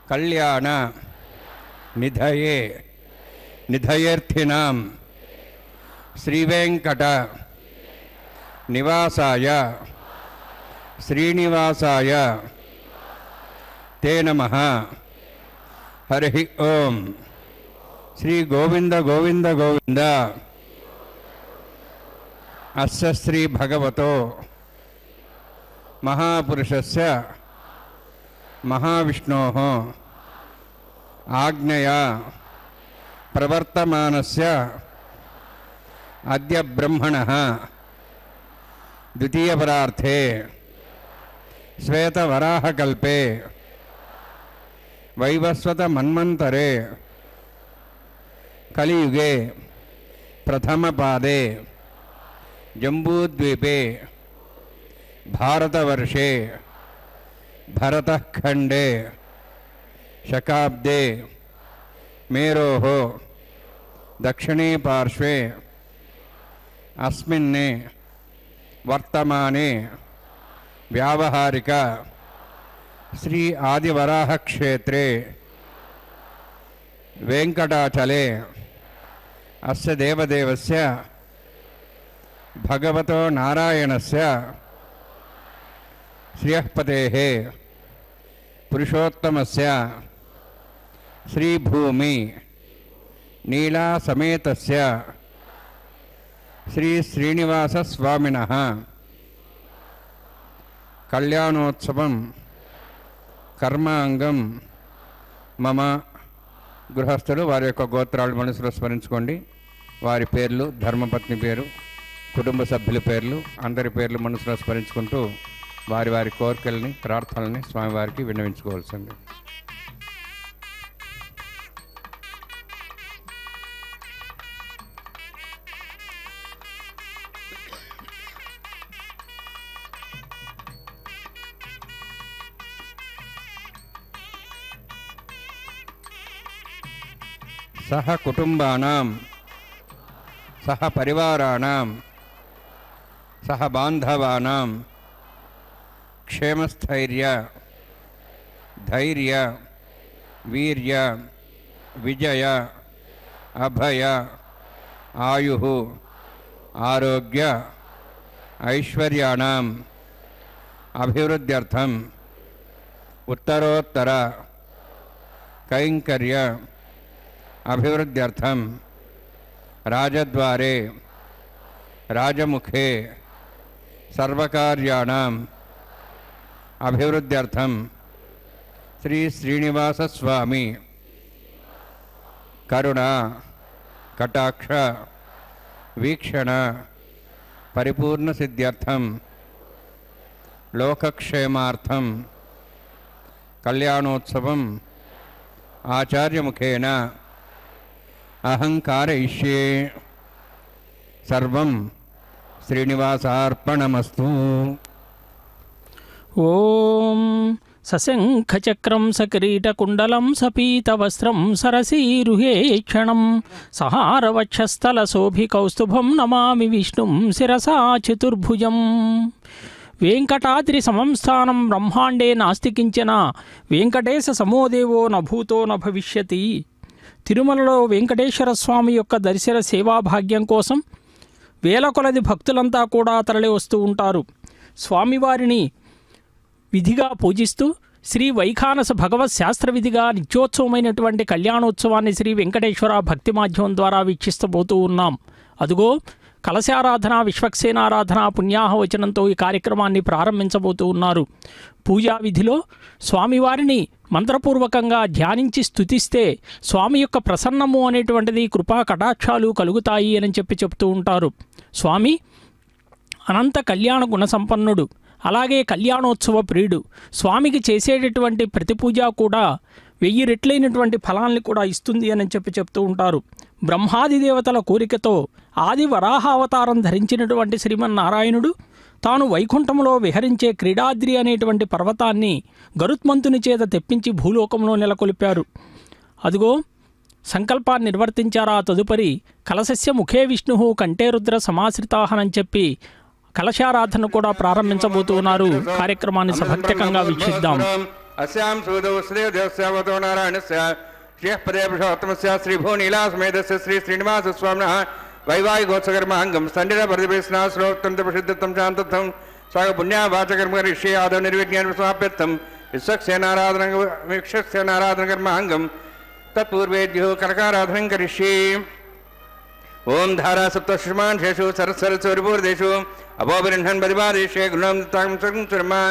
కళ్యాణ నిధయే నిధయేర్థినాం శ్రీవేంకట నివాసాయ శ్రీనివాసాయ తే నమః. హరి ఓం. శ్రీ గోవింద గోవింద గోవింద. అస్య శ్రీ భగవతో మహాపురుషస్య మహావిష్ణోః ఆజ్ఞయా ప్రవర్తమానస్య అద్య బ్రహ్మణః ద్వితీయపరార్థే శ్వేతవరాహకల్పే వైవస్వత మన్వంతరే కలియుగే ప్రథమపాదే జంబూద్వీపే భారతవర్షే భరతఖండే శకాబ్దే మేరోః దక్షిణే పార్శ్వే అస్మిన్ వర్తమానే వ్యావహారిక శ్రీ ఆదివరాహ క్షేత్రే వెంకటాచలే అస్య దేవదేవస్య భగవతో నారాయణస్య శ్రియఃపతేః పురుషోత్తమస్య శ్రీభూమి నీలా సమేతస్య శ్రీ శ్రీనివాస స్వామినః కళ్యాణోత్సవం కర్మాంగం మమ. గృహస్థులు వారి యొక్క గోత్రాలు మనసులో స్మరించుకోండి. వారి పేర్లు, ధర్మపత్ని పేరు, కుటుంబ సభ్యుల పేర్లు, అందరి పేర్లు మనసులో స్మరించుకుంటూ వారి వారి కోరికల్ని, ప్రార్థనల్ని స్వామివారికి విన్నవించుకోవాల్సింది. సహ కుటుంబానాం సహ పరివారాణాం సహ బాంధవానాం క్షేమస్థైర్య ధైర్య వీర్య విజయ అభయ ఆయుః ఆరోగ్య ఐశ్వర్యాణం అభివృద్ధ్యర్థం ఉత్తరోత్తర కైంకర్య అభివృద్ధ్యర్థం రాజద్వారే రాజముఖే సర్వకార్యాణం అభివృద్ధ్యర్థం శ్రీ శ్రీనివాస స్వామి కరుణ కటాక్ష వీక్షణ పరిపూర్ణ సిద్ధ్యర్థం లోకక్షేమార్థం కళ్యాణోత్సవం ఆచార్యముఖేన అహం कारयिष्ये. సర్వం శ్రీనివాసార్పణమస్తు. ఓం సశంఖచక్రం సకిరీటకుండలం సపీతవస్త్రం సరసీరుహేక్షణం సహారవక్షస్థలశోభికౌస్తుభం నమామి విష్ణుం శిరసా చతుర్భుజం. వెంకటాద్రి సమం బ్రహ్మాండే నాస్తి కించన వెంకటేశ సమోదేవో నభూతో నభవిష్యతి. తిరుమలలో వెంకటేశ్వర స్వామి యొక్క దర్శన సేవాభాగ్యం కోసం వేల కొలది భక్తులంతా కూడా తరలి వస్తూ ఉంటారు. స్వామివారిని విధిగా పూజిస్తూ శ్రీ వైఖానస భగవత్ శాస్త్రవిధిగా నిత్యోత్సవమైనటువంటి కళ్యాణోత్సవాన్ని శ్రీ వెంకటేశ్వర భక్తి మాధ్యమం ద్వారా వీక్షిస్తబోతూ ఉన్నాం. అదుగో కలశారాధన, విశ్వక్సేనారాధన, పుణ్యాహవచనంతో ఈ కార్యక్రమాన్ని ప్రారంభించబోతూ ఉన్నారు. పూజా విధిలో స్వామివారిని మంత్రపూర్వకంగా ధ్యానించి స్తుతిస్తే స్వామి యొక్క ప్రసన్నము అనేటువంటిది కృపా కటాక్షాలు కలుగుతాయి అని చెప్తూ ఉంటారు. స్వామి అనంత కళ్యాణ గుణసంపన్నుడు, అలాగే కళ్యాణోత్సవ ప్రియుడు. స్వామికి చేసేటటువంటి ప్రతి పూజ కూడా 1000 రెట్లైనటువంటి ఫలాన్ని కూడా ఇస్తుంది అని చెప్తూ ఉంటారు. బ్రహ్మాది దేవతల కోరికతో ఆది వరాహావతారం ధరించినటువంటి శ్రీమన్నారాయణుడు తాను వైకుంఠంలో విహరించే క్రీడాద్రి అనేటువంటి పర్వతాన్ని గరుత్మంతుని చేత తెప్పించి భూలోకంలో నెలకొల్పారు. అదిగో సంకల్పాన్ని నిర్వర్తించారా. తదుపరి కలశస్య ముఖే విష్ణు కంఠే రుద్ర సమాశ్రితాహనని చెప్పి కలశారాధన కూడా ప్రారంభించబోతున్నారు. కార్యక్రమాన్ని సభక్తికంగా వీక్షిద్దాం. अस्यां सूदौ श्रीदेवस्यावतो नारायणस्य श्रीपदे पुरुषोत्तमस्य श्रीभूनीलासमेतस्य श्री श्रीनिवासस्वामिनः वैवाहिकोत्सकर्माङ्गं स्तण्डिरप्रतिवेशनाश्रोक्तं शान्तत्वं सागपुण्यावाचकर्मकरिष्ये आदौ निर्विज्ञानसमाप्यर्थं विश्वक्सेनाराधनकर्माङ्गं तत्पूर्वेद्युः कनकाराधनं करिष्ये। ओम धारा सप्तषुमांशेषु सरस्वरसूर्यपूर्देषु अपोबृह्णन् बदिवादेशे गुणं तां सुरमा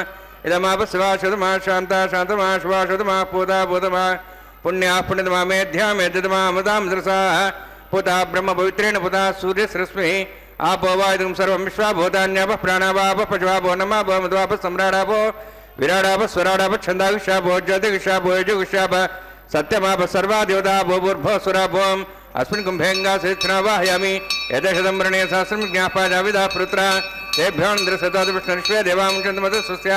इदमापस्वा शुतमा शान्ता शान्तमा शुभा शुतमा पूता पूतमा पुण्याः पुण्यतमा मेध्या मेध्यतमा अमृतां दृशाः पुता ब्रह्म पवित्रेण पुता सूर्यसरस्वती आपो वायुं सर्वं विश्वाभूतान्यापः प्राणावापः पशुवापो नमापो मध्वापः सम्राडापो विराडापः स्वराडापः छन्दाविषापो ज्योतिषापो यजुषापः सत्यमापः सर्वा देवतापो भूर्भुवः सुरापोम् अस्मिन् कुम्भेङ्गासेच्छनावाहयामि एतशतं वर्णे सहस्रं ज्ञापाजाविधा पुत्रा तेभ्योऽन्द्रशतादविष्णुष्वे देवांशन्तमतस्वस्य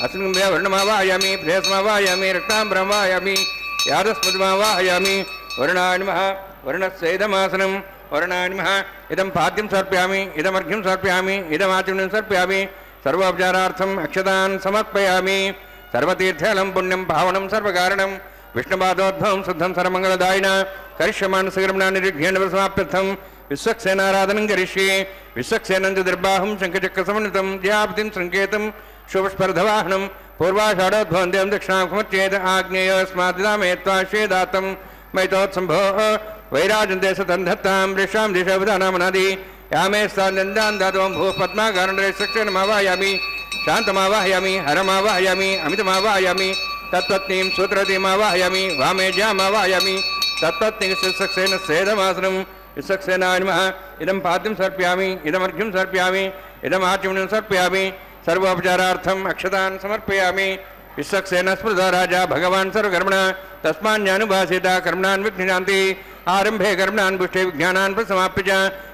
अस्मिन् कुम्भे वर्णमावाहयामि प्रेयसमावाहयामि रक्ताम्बरमावाहयामि यादस्मृतमावाहयामि वर्णाय नमः वर्णस्य इदमासनं वर्णाय नमः इदं पाद्यं समर्पयामि इदमर्घ्यं समर्पयामि इदमाचमनं समर्पयामि सर्वोपचारार्थम् अक्षतान् समर्पयामि सर्वतीर्थलं पुण्यं पावनं सर्वकारणं विष्णुपादोद्भवं शुद्धं सर्वमङ्गलदायिना करिष्यमान् सगर्मणा निर्विघ्नेन समाप्यर्थं विश्वक्सेनाराधनं करिष्ये। विश्वक्सेनं च दुर्बाहुं शङ्खचक्रसमन्वितं जयापतिं सङ्केतं शुभस्पर्धवाहनं पूर्वाषाढोद्भवं देवं दक्षिणां समर्चयेत् आग्नेयोऽस्मादिदामे त्वाश्वेदातं मैतोत्सम्भो वैराजन्ते सतं धत्तां वृषां दिशवदानामनादि यामे स्थानन्दान् दातवं भूः पद्माकारणेशक्सेनमावाहयामि शान्तमावाहयामि हरमावाहयामि अमितमावाहयामि तत्पत्नीं सूत्रतीमावाहयामि वामेज्यामावाहयामि तत्पत्नीं विश्वक्सेन सेदमासनं विश्वक्सेनाय नमः इदं पाद्यं समर्पयामि इदमर्घ्यं समर्पयामि इदमाचमनं समर्पयामि सर्वोपचारार्थम् अक्षतान् समर्पयामि। विश्वक्सेन स्मृतो राजा भगवान् सर्वकर्मणा तस्मान्यानुभासेता कर्मणान् विघ्नान्ति आरम्भे कर्मणान् पुष्टे विज्ञानान् प्रसमाप्य च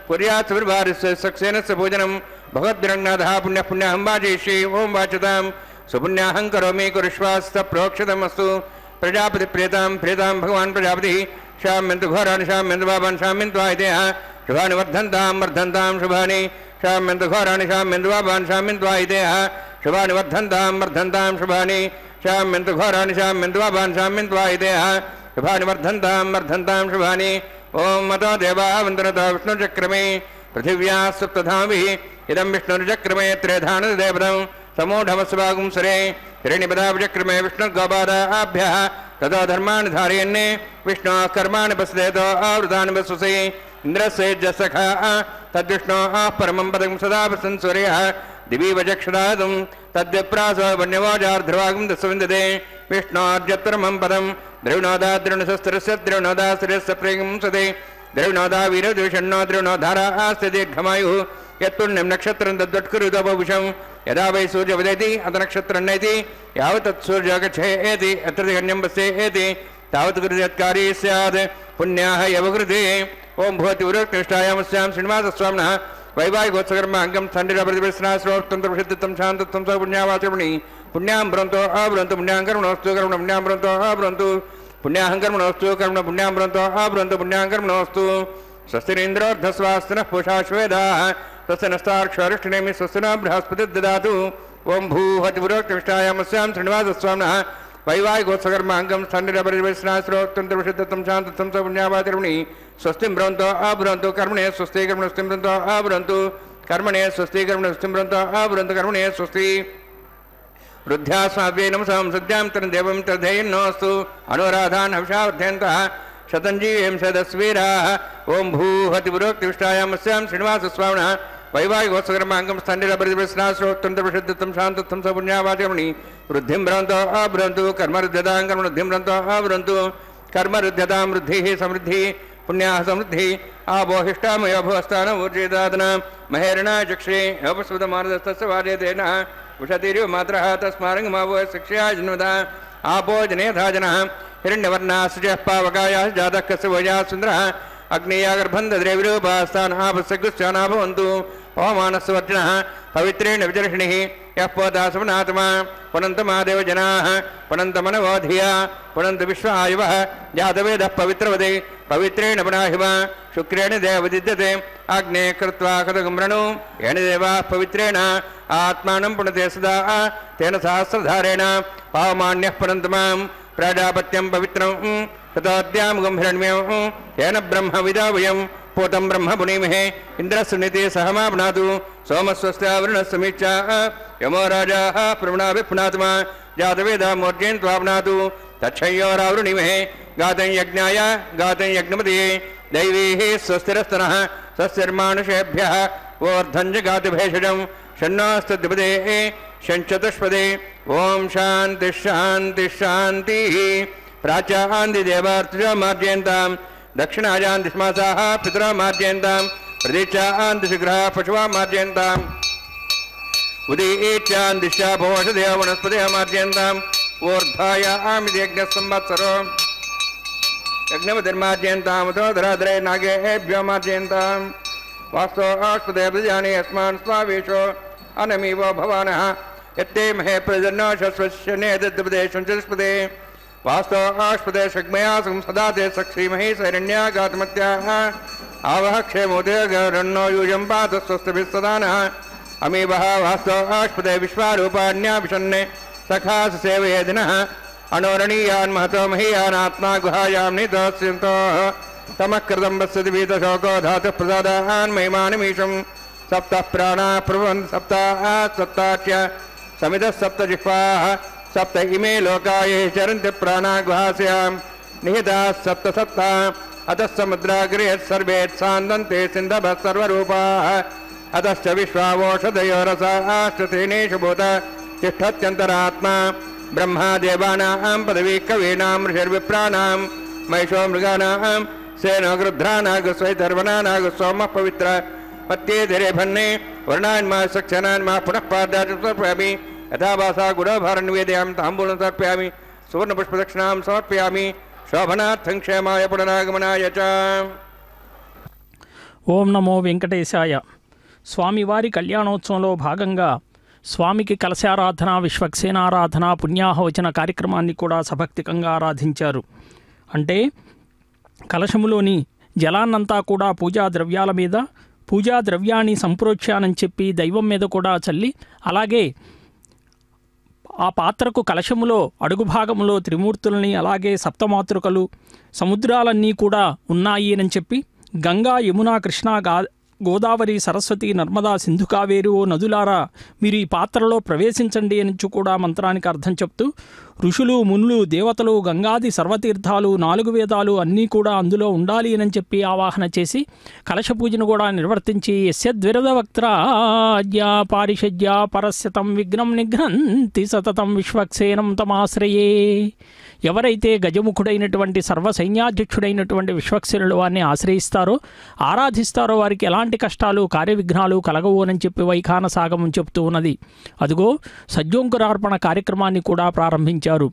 कुर्यात् सुविर्भारस्य विश्वक्सेनस्य पूजनं भगवद्भिरङ्नाथः पुण्यः पुण्याहं वाजयिष्ये ओं वाचतां सुपुण्याहं करोमि कुरुष्वास्त प्रोक्षतमस्तु प्रजापति प्रेतां प्रेतां भगवान् प्रजापतिः शाम्यन्तु घोराणि शाम्यन्तु बाबान् शाम्यन्त्वायतेः शुभानि वर्धन्तां वर्धन्तां शुभानि शाम्यन्तु घोराणि शाम्यन्तु बाबान् शाम्यन्त्वायतेः शुभानि वर्धन्तां वर्धन्तां शुभानि शाम्यन्तु घोराणि शाम्यन्तु बाबान् शाम्यन्त्वायतेः शुभानि वर्धन्तां वर्धन्तां शुभानि। ओं मतो देवाः वन्दनतो विष्णुचक्रमे पृथिव्याः सप्तधाभिः इदं विष्णुर्चक्रमे त्रेधानदेवतं समूढमस्वागुं सरे हिरण्यपदाभिचक्रमे विष्णुर्गोपादाभ्यः ततो धर्माणि धारयन्ने विष्णोः कर्माणि पश्येतो आवृतानि वसुसे इन्द्रस्य जसखा तद्विष्णोः परमं पदं सदा प्रसंसूर्यः दिवि वचक्षदातुं तद्विप्रासो वन्यवोजार्ध्रवागं दशविन्दते विष्णोर्जत्परमं पदं द्रविणोदा द्रविणशस्त्रस्य द्रविणोदाश्रयस्य प्रेगं सदे द्रविणोदा वीरद्विषण्णो द्रविणोधारा आस्ते दीर्घमायुः यत्पुण्यं नक्षत्रं तद्वत्कुरुतोपविशं यदा वै सूर्योदयति अथ नक्षत्रं नयति यावत् तत्सूर्यो गच्छेति अत्र गण्यं पश्येति तावत् कृतयत्कारी स्यात् पुण्याः यवकृते। ओं भवति उरक्तिष्ठायामस्यां श्रीनिवासस्वामिनः वैवाहिकोत्सकर्माङ्गं स्तण्डिरप्रतिवेशनाश्रोक्तं शान्तत्वं स पुण्यावाचमणि पुण्यां भ्रन्तो अभ्रन्तु पुण्यां कर्मणोऽस्तु कर्मण पुण्यां भ्रन्तो अभ्रन्तु पुण्याहं कर्मणोऽस्तु कर्मण पुण्यां भ्रन्तो अभ्रन्तु पुण्यां कर्मणोऽस्तु। स्वस्तिरिन्द्रोर्धस्वास्तिनः पूषा श्वेदाः तस्य नस्ताक्षरिष्ठिनेमि स्वस्तिना बृहस्पतिर्ददातु। ओं भूहतिपुरोक्तिष्ठायामस्यां श्रीनिवासस्वामिनः वैवाहिकोत्सकर्माङ्गं स्तण्डिरप्रतिवेशनाश्रोक्तं शान्तत्वं स पुण्यावाचमणि स्वस्तिं भ्रन्तो अभ्रन्तु कर्मणे स्वस्ति कर्मणस्तिं भ्रन्तो अभ्रन्तु कर्मणे स्वस्ति कर्मणस्तिं भ्रन्तो अभ्रन्तु कर्मणे स्वस्ति। वृद्ध्यास्माभ्ये नमसां सद्यां तरं देवं तद्धेयन्नोऽस्तु अनुराधान् हविषावर्धयन्तः शतञ्जीवीं सदस्वीराः। ओं भूहतिपुरोक्तिष्ठायामस्यां श्रीनिवासस्वामिनः वैवाहिकोत्सकर्माङ्गं स्तण्डिरप्रतिवेशनाश्रोक्तं शान्तत्वं स पुण्यावाचमणि वृद्धिं भ्रन्तो अभ्रन्तु कर्मरुद्ध्यतां कर्मवृद्धिं भ्रन्तो अभ्रन्तु कर्मरुद्ध्यतां वृद्धिः समृद्धिः पुण्याः समृद्धिः आबोहिष्टामयो भुवस्तानमूर्जिदादना महेरणा चक्षे अपस्वतमानदस्तस्य वार्यतेन उषतिरिव मात्रः तस्मारङ्गमावो शिक्षया जन्मदा आपो जनेधा जनः हिरण्यवर्णाश्च पावकायाः जातः कस्य वोजाः सुन्दरः अग्नेयागर्भं दद्रेविरूपास्तान् आपस्सगुश्चाना भवन्तु पवमानस्य वर्जनः पवित्रेण विजर्षिणिः यः पोतासमनात्मा पुनन्तमादेव जनाः पुनन्तमनवो धिया पुनन्त विश्वायुवः जातवेदः पवित्रवदे पवित्रेण पुनाहिमा शुक्रेण देवविदिद्यते अग्ने कृत्वा कदगुम्रणु येन देवाः पवित्रेण ఆత్మానం పుణతే సదా తేన సహస్రధారేణ పావమాన్యః పునంతు మాం ప్రజాపత్యం పవిత్రం తతోద్యాం గంభీరణ్యం తేన బ్రహ్మ విదావయం పూతం బ్రహ్మ పునీమహే ఇంద్రస్సునితి సహమా పునాతు సోమస్వస్య సమీక్ష యమో రాజా ప్రవణాభిపునాత్మా జాతవేద మూర్జేన్ త్వాపునాతు తక్షయోరావృణిమహే గాతం యజ్ఞాయ గాతం యజ్ఞమతి దైవీ స్వస్తిరస్తనః స్వస్తిర్మానుషేభ్యः ఓర్ధంజ గాతి భేషజం షణ్ణోస్తద్విపదే షంచతుష్పదే ఓం శాంతి శాంతి శాంతి ప్రాచాంది దేవార్తుజో మార్జయంతాం దక్షిణాయాం దిశ్మాసాః పితరో మార్జయంతాం ప్రదీక్షాం దిశగ్రహ పశువా మార్జయంతాం ఉదీచ్యాం దిశా భోషదేవ వనస్పతయ మార్జయంతాం ఊర్ధ్వాయామి యజ్ఞ సంవత్సరో యజ్ఞమతిర్మార్జయంతాముతో ధరాధరే నాగేభ్యో మార్జయంతాం వాస్తోస్పదే ప్రజాని యస్మాన్ స్వావేశో అనమీవో భవానః యత్తే మహే ప్రజన్నో శస్వశ్యనేదద్పదే శంచస్పదే వాస్తోస్పదే శగ్మయాసం సదా తే సక్షీమహి శరణ్యాగాతమత్యాః ఆవహ క్షేమోదే గరణో యూయం పాత స్వస్తిభిస్సదానః అమీవః వాస్తోస్పదే విశ్వారూపాణ్యాభిషన్నే సఖాస సేవయేదినః అణోరణీయాన్ మహతో మహీయానాత్మా గుహాయాం నితోస్యంతో తమఃకృతం వస్యతి వీతశోకో ధాతుః ప్రసాదాన్ మహిమానిమీశం సప్త ప్రాణా ప్రభువన్ సప్త సప్తాచ్య సమితః సప్త జిహ్వాః సప్త ఇమే లోకాయే చరంతి ప్రాణా గుహాస్యాం నిహితాः సప్త సప్త అతః సముద్రాగ్రే సర్వేత్సాందంతే సింధవః సర్వరూపాः అతశ్చ విశ్వావోషధయో రసాశ్చ తేనేషు భూత తిష్టత్యంతరాత్మా బ్రహ్మా దేవానాం పదవీ కవీనాం ఋషిర్విప్రాణాం మహిషో మృగానాం సేనో గృధ్రానాగ స్వైతర్వనానాగ సోమః పవిత్ర పత్యేధిరే భన్నే వర్ణాన్మా సక్షనాన్మా పునః పాదాచ సమర్పయామి యథా వాసా గుడోభారం నివేదయామి తాంబూలం సమర్పయామి సువర్ణపుష్పదక్షిణాం సమర్పయామి శోభనార్థం క్షేమాయ పునరాగమనాయ చ. ఓం నమో వెంకటేశాయ. స్వామివారి కళ్యాణోత్సవంలో భాగంగా స్వామికి కలశారాధన, విశ్వక్సేనారాధన, పుణ్యాహవచన కార్యక్రమాన్ని కూడా సభక్తికంగా ఆరాధించారు. అంటే కలశములోని జలాన్నంతా కూడా పూజా ద్రవ్యాల మీద, పూజా ద్రవ్యాన్ని సంప్రోక్షానని చెప్పి దైవం మీద కూడా చల్లి, అలాగే ఆ పాత్రకు కలశములో అడుగు భాగంలో త్రిమూర్తులని, అలాగే సప్తమాతృకలు, సముద్రాలన్నీ కూడా ఉన్నాయి అని చెప్పి గంగా, యమున, కృష్ణ, గోదావరి, సరస్వతి, నర్మదా, సింధు, కావేరి ఓ నదులారా మీరు ఈ పాత్రలో ప్రవేశించండి అని కూడా మంత్రానికి అర్థం చెప్తూ ఋషులు, మునులు, దేవతలు, గంగాది సర్వతీర్థాలు, 4 వేదాలు అన్నీ కూడా అందులో ఉండాలి అని చెప్పి ఆవాహన చేసి కలశ పూజను కూడా నిర్వర్తించి యస్యద్విరదవక్త్రాజ్ఞా పారిషజ్ఞా పరస్యతం విఘ్నం నిఘ్నంతి సతతం విశ్వక్సేనం తమాశ్రయే. ఎవరైతే గజముఖుడైనటువంటి సర్వసైన్యాధ్యక్షుడైనటువంటి విశ్వక్సేనుడు వారిని ఆశ్రయిస్తారో, ఆరాధిస్తారో వారికి ఎలాంటి కష్టాలు, కార్యవిఘ్నాలు కలగవు అని చెప్పి వైఖాన సాగమం చెప్తూ ఉన్నది. అదిగో సజ్జోంకురార్పణ కార్యక్రమాన్ని కూడా ప్రారంభించారు.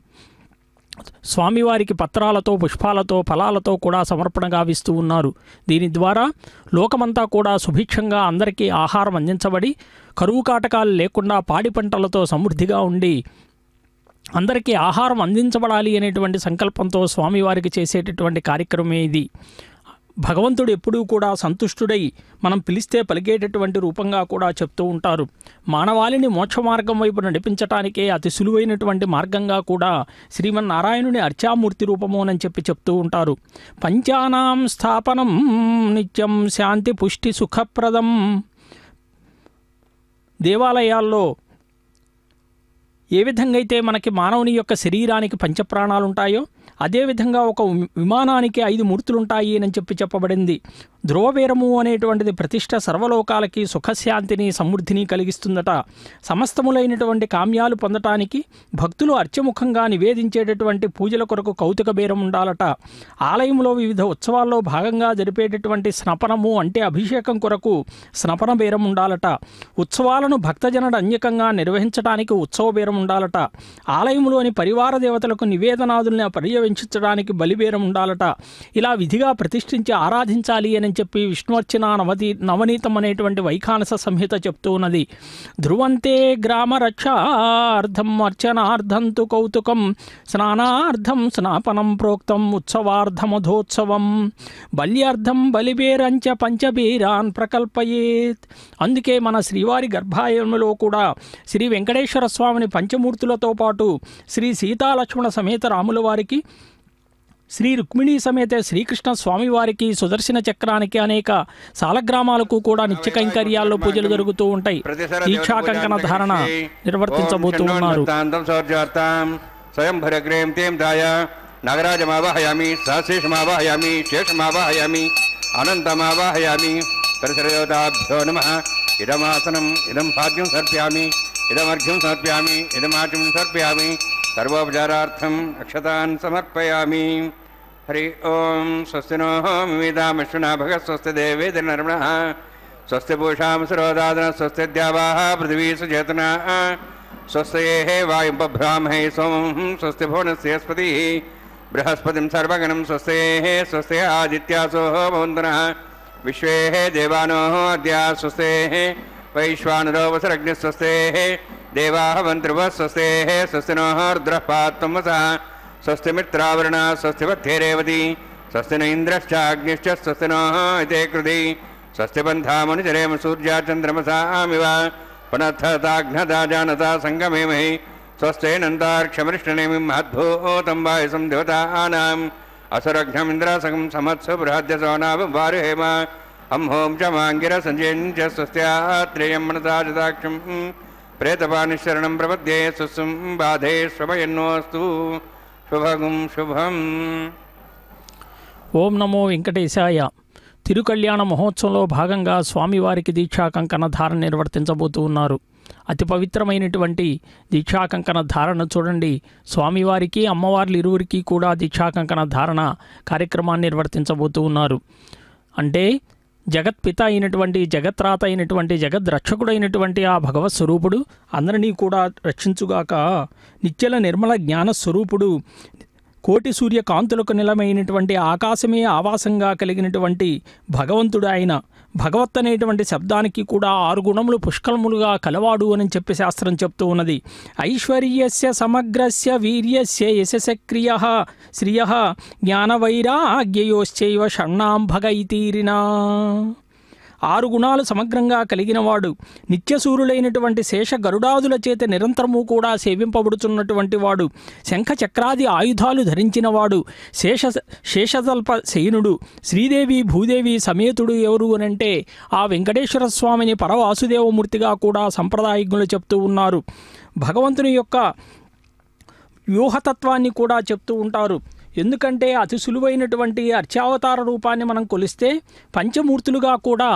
స్వామివారికి పత్రాలతో, పుష్పాలతో, ఫలాలతో కూడా సమర్పణ గావిస్తూ ఉన్నారు. దీని ద్వారా లోకమంతా కూడా సుభిక్షంగా అందరికీ ఆహారం అందించబడి కరువు కాటకాలు లేకుండా పాడి పంటలతో సమృద్ధిగా ఉండి అందరికీ ఆహారం అందించబడాలి అనేటువంటి సంకల్పంతో స్వామివారికి చేసేటటువంటి కార్యక్రమమే ఇది. భగవంతుడు ఎప్పుడూ కూడా సంతుష్టుడై మనం పిలిస్తే పలికేటటువంటి రూపంగా కూడా చెప్తూ ఉంటారు. మానవాళిని మోక్ష మార్గం వైపు నడిపించటానికే అతి సులువైనటువంటి మార్గంగా కూడా శ్రీమన్నారాయణుని అర్చామూర్తి రూపము అని చెప్పి చెప్తూ ఉంటారు. పంచానాం స్థాపనం నిత్యం శాంతి పుష్టి సుఖప్రదం. దేవాలయాల్లో ఏ విధంగా అయితే మనకి మానవుని యొక్క శరీరానికి పంచప్రాణాలు ఉంటాయో అదేవిధంగా ఒక విమానానికి 5 మూర్తులుంటాయి అని చెప్పి చెప్పబడింది. ధ్రువవీరము అనేటువంటిది ప్రతిష్ట సర్వలోకాలకి సుఖశాంతిని, సమృద్ధిని కలిగిస్తుందట. సమస్తములైనటువంటి కామ్యాలు పొందటానికి భక్తులు అర్చముఖంగా నివేదించేటటువంటి పూజల కొరకు కౌతుక బేరం ఉండాలట. ఆలయంలో వివిధ ఉత్సవాల్లో భాగంగా జరిపేటటువంటి స్నపనము అంటే అభిషేకం కొరకు స్నపన బేరం ఉండాలట. ఉత్సవాలను భక్తజనుడు అన్యకంగా నిర్వహించడానికి ఉత్సవ బేరం ఉండాలట. ఆలయంలోని పరివార దేవతలకు నివేదనాదుల్ని పర్యవేక్షించడానికి బలిబేరం ఉండాలట. ఇలా విధిగా ప్రతిష్ఠించి ఆరాధించాలి అని చెప్పి విష్ణువర్చన నవనీతం అనేటువంటి వైఖానస సంహిత చెప్తూ ఉన్నది. ధ్రువంతే గ్రామ రక్షార్థం అర్చనార్థం తు కౌతుకం స్నానార్థం స్నాపనం ప్రోక్తం ఉత్సవార్థమధోత్సవం బల్యార్థం బలిబేరంచ పంచబీరాన్ ప్రకల్పయేత్. అందుకే మన శ్రీవారి గర్భాలయంలో కూడా శ్రీ వెంకటేశ్వర స్వామిని పంచమూర్తులతో పాటు శ్రీ సీతాలక్ష్మణ సమేత రాముల వారికి, శ్రీ రుక్మిణీ సమేత శ్రీకృష్ణ స్వామివారికి, సుదర్శన చక్రానికి, అనేక సాలగ్రామాలకు కూడా నిత్య కైంకర్యాల్లో పూజలు జరుగుతూ ఉంటాయి. దీక్షా కంకణ ధారణ నిర్వర్తించబోతూ ఉన్నారు. స్వయం భరగ్రేం తేం దాయ నాగరాజమావాహయామి, సహశేషమావాహయామి, శేషమావాహయామి, అనంతమావాహయామి. పరిసరయోధాభ్యో నమః. ఇదమాసనం ఇదం భాగ్యం సమర్ప్యామి, ఇదమర్ఘ్యం సమర్ప్యామి, ఇదమాచం సమర్ప్యామి. సర్వోపచారార్థం అక్షతాన్ సమర్పయామి. హరి ఓం. స్వస్తి నో వివేదామశ్వనా భగ స్వస్తి దేవేద నర్మణః స్వస్తి పూషాం సరోదాదన స్వస్తి ద్యావాః పృథివీ సుచేతనా స్వస్తి వాయుం పభ్రామహే సోమం స్వస్తి భువనస్యస్పతిః బృహస్పతిం సర్వగణం స్వస్తి స్వస్తి ఆదిత్యాసో భవంతునః విశ్వే దేవానో అద్య స్వస్తి వైశ్వానరో వసరగ్ని స్వస్తి దేవాః వంతృవః స్వస్తి స్వస్తి నో రుద్రః పాత్వం వసః స్వస్తి మిత్రావరుణ స్వస్తి వత్థేరేవతి స్వస్తి న ఇంద్రశ్చాగ్నిశ్చ స్వస్తి నో ఇతే కృతి స్వస్తి బంధామనుచరేమ సూర్యా చంద్రమసామివ పునఃతాఘ్నతా జానతా సంగమేమహి స్వస్తేనంతార్క్షమరిష్టనేమిం మహద్భూతం వాయుసం దేవతానాం అసురఘ్నమింద్రాసగం సమత్సు బృహద్యసోనావారుహేమ అంహోం చ మాంగిర సంజయన్ చ స్వస్త్యాత్రేయం మనసాజదాక్షం ప్రేతపానిశరణం ప్రపద్యే సుస్సం బాధే శ్వభయన్నోస్తు శుభగం శుభం. ఓం నమో వెంకటేశాయ. తిరుకళ్యాణ మహోత్సవంలో భాగంగా స్వామివారికి దీక్షా కంకణ ధారణ నిర్వర్తించబోతూ ఉన్నారు. అతి పవిత్రమైనటువంటి దీక్షా కంకణ ధారణ చూడండి. స్వామివారికి, అమ్మవార్లు ఇరువురికి కూడా దీక్షా కంకణ ధారణ కార్యక్రమాన్ని నిర్వర్తించబోతూ ఉన్నారు. అంటే జగత్పిత అయినటువంటి, జగత్రాత అయినటువంటి, జగద్రక్షకుడైనటువంటి ఆ భగవత్ స్వరూపుడు అందరినీ కూడా రక్షించుగాక. నిత్యల నిర్మల జ్ఞాన స్వరూపుడు, కోటి సూర్య కాంతులకు నిలమైనటువంటి ఆకాశమే ఆవాసంగా కలిగినటువంటి భగవంతుడు ఆయన. భగవత్ అనేటువంటి శబ్దానికి కూడా 6 గుణములు పుష్కలములుగా కలవాడు అని చెప్పి శాస్త్రం చెప్తూ ఉన్నది. ఐశ్వర్యస్య సమగ్రస్య వీర్యస్య యశసక్రియః శ్రియః జ్ఞానవైరాగ్యయోశ్చైవ షణ్ణాం భగైతీరినా. 6 గుణాలు సమగ్రంగా కలిగినవాడు, నిత్యసూరులైనటువంటి శేష గరుడాదుల చేత నిరంతరము కూడా సేవింపబడుతున్నటువంటి వాడు, శంఖ చక్రాది ఆయుధాలు ధరించినవాడు, శేషతల్ప శయనుడు, శ్రీదేవి భూదేవి సమేతుడు ఎవరు అనంటే ఆ వెంకటేశ్వర స్వామిని పరవాసుదేవమూర్తిగా కూడా సంప్రదాయజ్ఞులు చెప్తూ ఉన్నారు. భగవంతుని యొక్క వ్యూహతత్వాన్ని కూడా చెప్తూ ఉంటారు. ఎందుకంటే అతి సులువైనటువంటి అర్చావతార రూపాన్ని మనం కొలిస్తే పంచమూర్తులుగా కూడా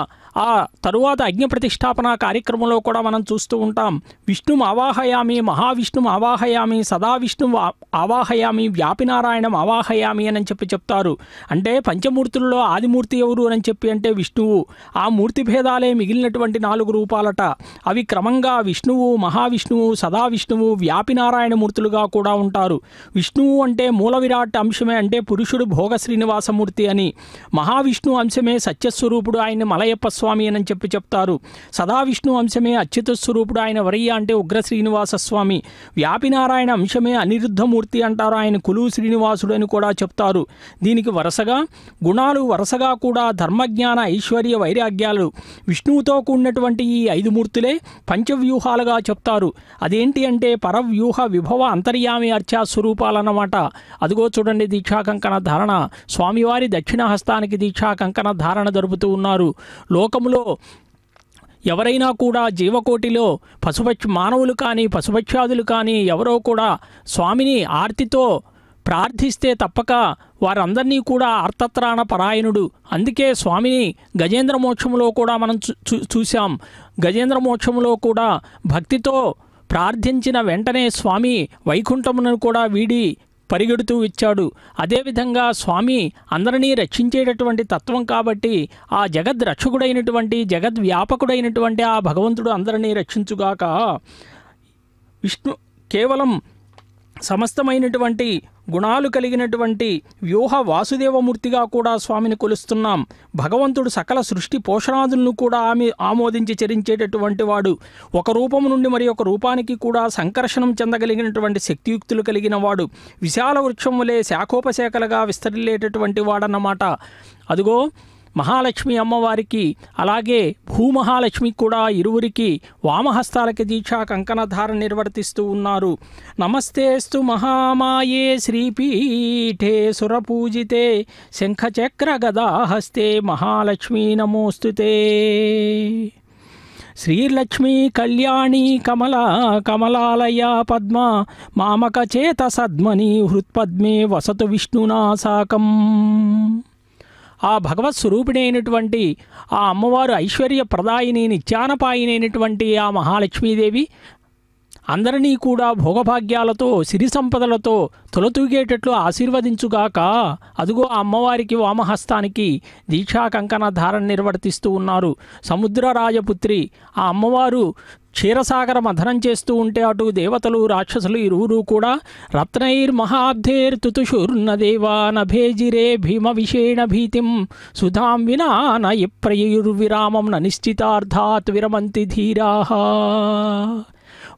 ఆ తరువాత అగ్ని ప్రతిష్టాపన కార్యక్రమంలో కూడా మనం చూస్తూ ఉంటాం. విష్ణుం ఆవాహయామి, మహావిష్ణుం ఆవాహయామి, సదావిష్ణుం ఆవాహయామి, వ్యాపినారాయణం ఆవాహయామి అని చెప్పి చెప్తారు. అంటే పంచమూర్తులలో ఆదిమూర్తి ఎవరు అని చెప్పి అంటే విష్ణువు. ఆ మూర్తి భేదాలే మిగిలినటువంటి 4 రూపాలట. అవి క్రమంగా విష్ణువు, మహావిష్ణువు, సదావిష్ణువు, వ్యాపినారాయణ మూర్తులుగా కూడా ఉంటారు. విష్ణువు అంటే మూల విరాట్ అంశమే, అంటే పురుషుడు భోగ శ్రీనివాసమూర్తి అని. మహావిష్ణు అంశమే సత్యస్వరూపుడు, ఆయన మలయప్ప స్వామి అని చెప్పి చెప్తారు. సదావిష్ణు అంశమే అచ్యుత స్వరూపుడు, ఆయన వరయ్య అంటే ఉగ్ర శ్రీనివాస స్వామి. వ్యాపినారాయణ అంశమే అనిరుద్ధమూర్తి అంటారు, ఆయన కులువు శ్రీనివాసుడు అని కూడా చెప్తారు. దీనికి వరుసగా గుణాలు వరుసగా కూడా ధర్మజ్ఞాన ఐశ్వర్య వైరాగ్యాలు విష్ణువుతో కూడినటువంటి ఈ 5 మూర్తులే పంచవ్యూహాలుగా చెప్తారు. అదేంటి అంటే పరవ్యూహ విభవ అంతర్యామి అర్చా స్వరూపాలన్నమాట. అదిగో చూడండి, దీక్షా కంకణ ధారణ. స్వామివారి దక్షిణ హస్తానికి దీక్షా కంకణ ధారణ జరుపుతూ ఉన్నారు. లోకములో ఎవరైనా కూడా జీవకోటిలో మానవులు కానీ పశుపక్షాదులు కానీ ఎవరో కూడా స్వామిని ఆర్తితో ప్రార్థిస్తే తప్పక వారందరినీ కూడా ఆర్తత్రాణ పరాయణుడు. అందుకే స్వామిని గజేంద్ర మోక్షములో కూడా మనం చూసాం. గజేంద్ర మోక్షములో కూడా భక్తితో ప్రార్థించిన వెంటనే స్వామి వైకుంఠమును కూడా వీడి పరిగెడుతూ ఇచ్చాడు. అదేవిధంగా స్వామి అందరినీ రక్షించేటటువంటి తత్వం కాబట్టి ఆ జగద్రక్షకుడైనటువంటి జగద్వ్యాపకుడైనటువంటి ఆ భగవంతుడు అందరినీ రక్షించుగాక. కేవలం సమస్తమైనటువంటి గుణాలు కలిగినటువంటి వ్యూహ వాసుదేవమూర్తిగా కూడా స్వామిని కొలుస్తున్నాం. భగవంతుడు సకల సృష్టి పోషణాదులను కూడా ఆమోదించి చరించేటటువంటి వాడు. ఒక రూపము నుండి మరి ఒక రూపానికి కూడా సంకర్షణం చెందగలిగినటువంటి శక్తియుక్తులు కలిగిన వాడు. విశాల వృక్షములే శాఖోపశాఖలుగా విస్తరిల్లేటటువంటి వాడన్నమాట. అదిగో మహాలక్ష్మి అమ్మవారికి అలాగే భూమహాలక్ష్మికి కూడా ఇరువురికి వామహస్తాలకి దీక్షా కంకణధారణ నిర్వర్తిస్తూ ఉన్నారు. నమస్తేస్తు మహామాయే శ్రీపీఠే సురపూజితే శంఖచక్ర గదాహస్తే మహాలక్ష్మీ నమోస్తుతే. శ్రీలక్ష్మీ కళ్యాణి కమలాలయ పద్మ మామక చేత సద్మని హృత్పద్మే వసతు విష్ణునా సాకం. ఆ భగవత్ స్వరూపిణి అయినటువంటి ఆ అమ్మవారు ఐశ్వర్య ప్రదాయిని నిత్యానపాయిని అయినటువంటి ఆ మహాలక్ష్మీదేవి అందరినీ కూడా భోగభాగ్యాలతో సిరి సంపదలతో తొలతూగేటట్లు ఆశీర్వదించుగాక. అదుగో ఆ అమ్మవారికి వామహస్తానికి దీక్షా కంకణ ధారణ నిర్వర్తిస్తూ ఉన్నారు. సముద్రరాజపుత్రి ఆ అమ్మవారు క్షీరసాగర మథనం చేస్తూ ఉంటే అటు దేవతలు రాక్షసులు ఇరువురు కూడా రత్నైర్మహాబ్ధేర్తుతుషుర్నదేవా నభేజిరే భీమ విషేణ భీతిం సుధాం వినా నయప్రయుర్విరామం నిశ్చితార్థాత్ విరమంతి ధీరాః.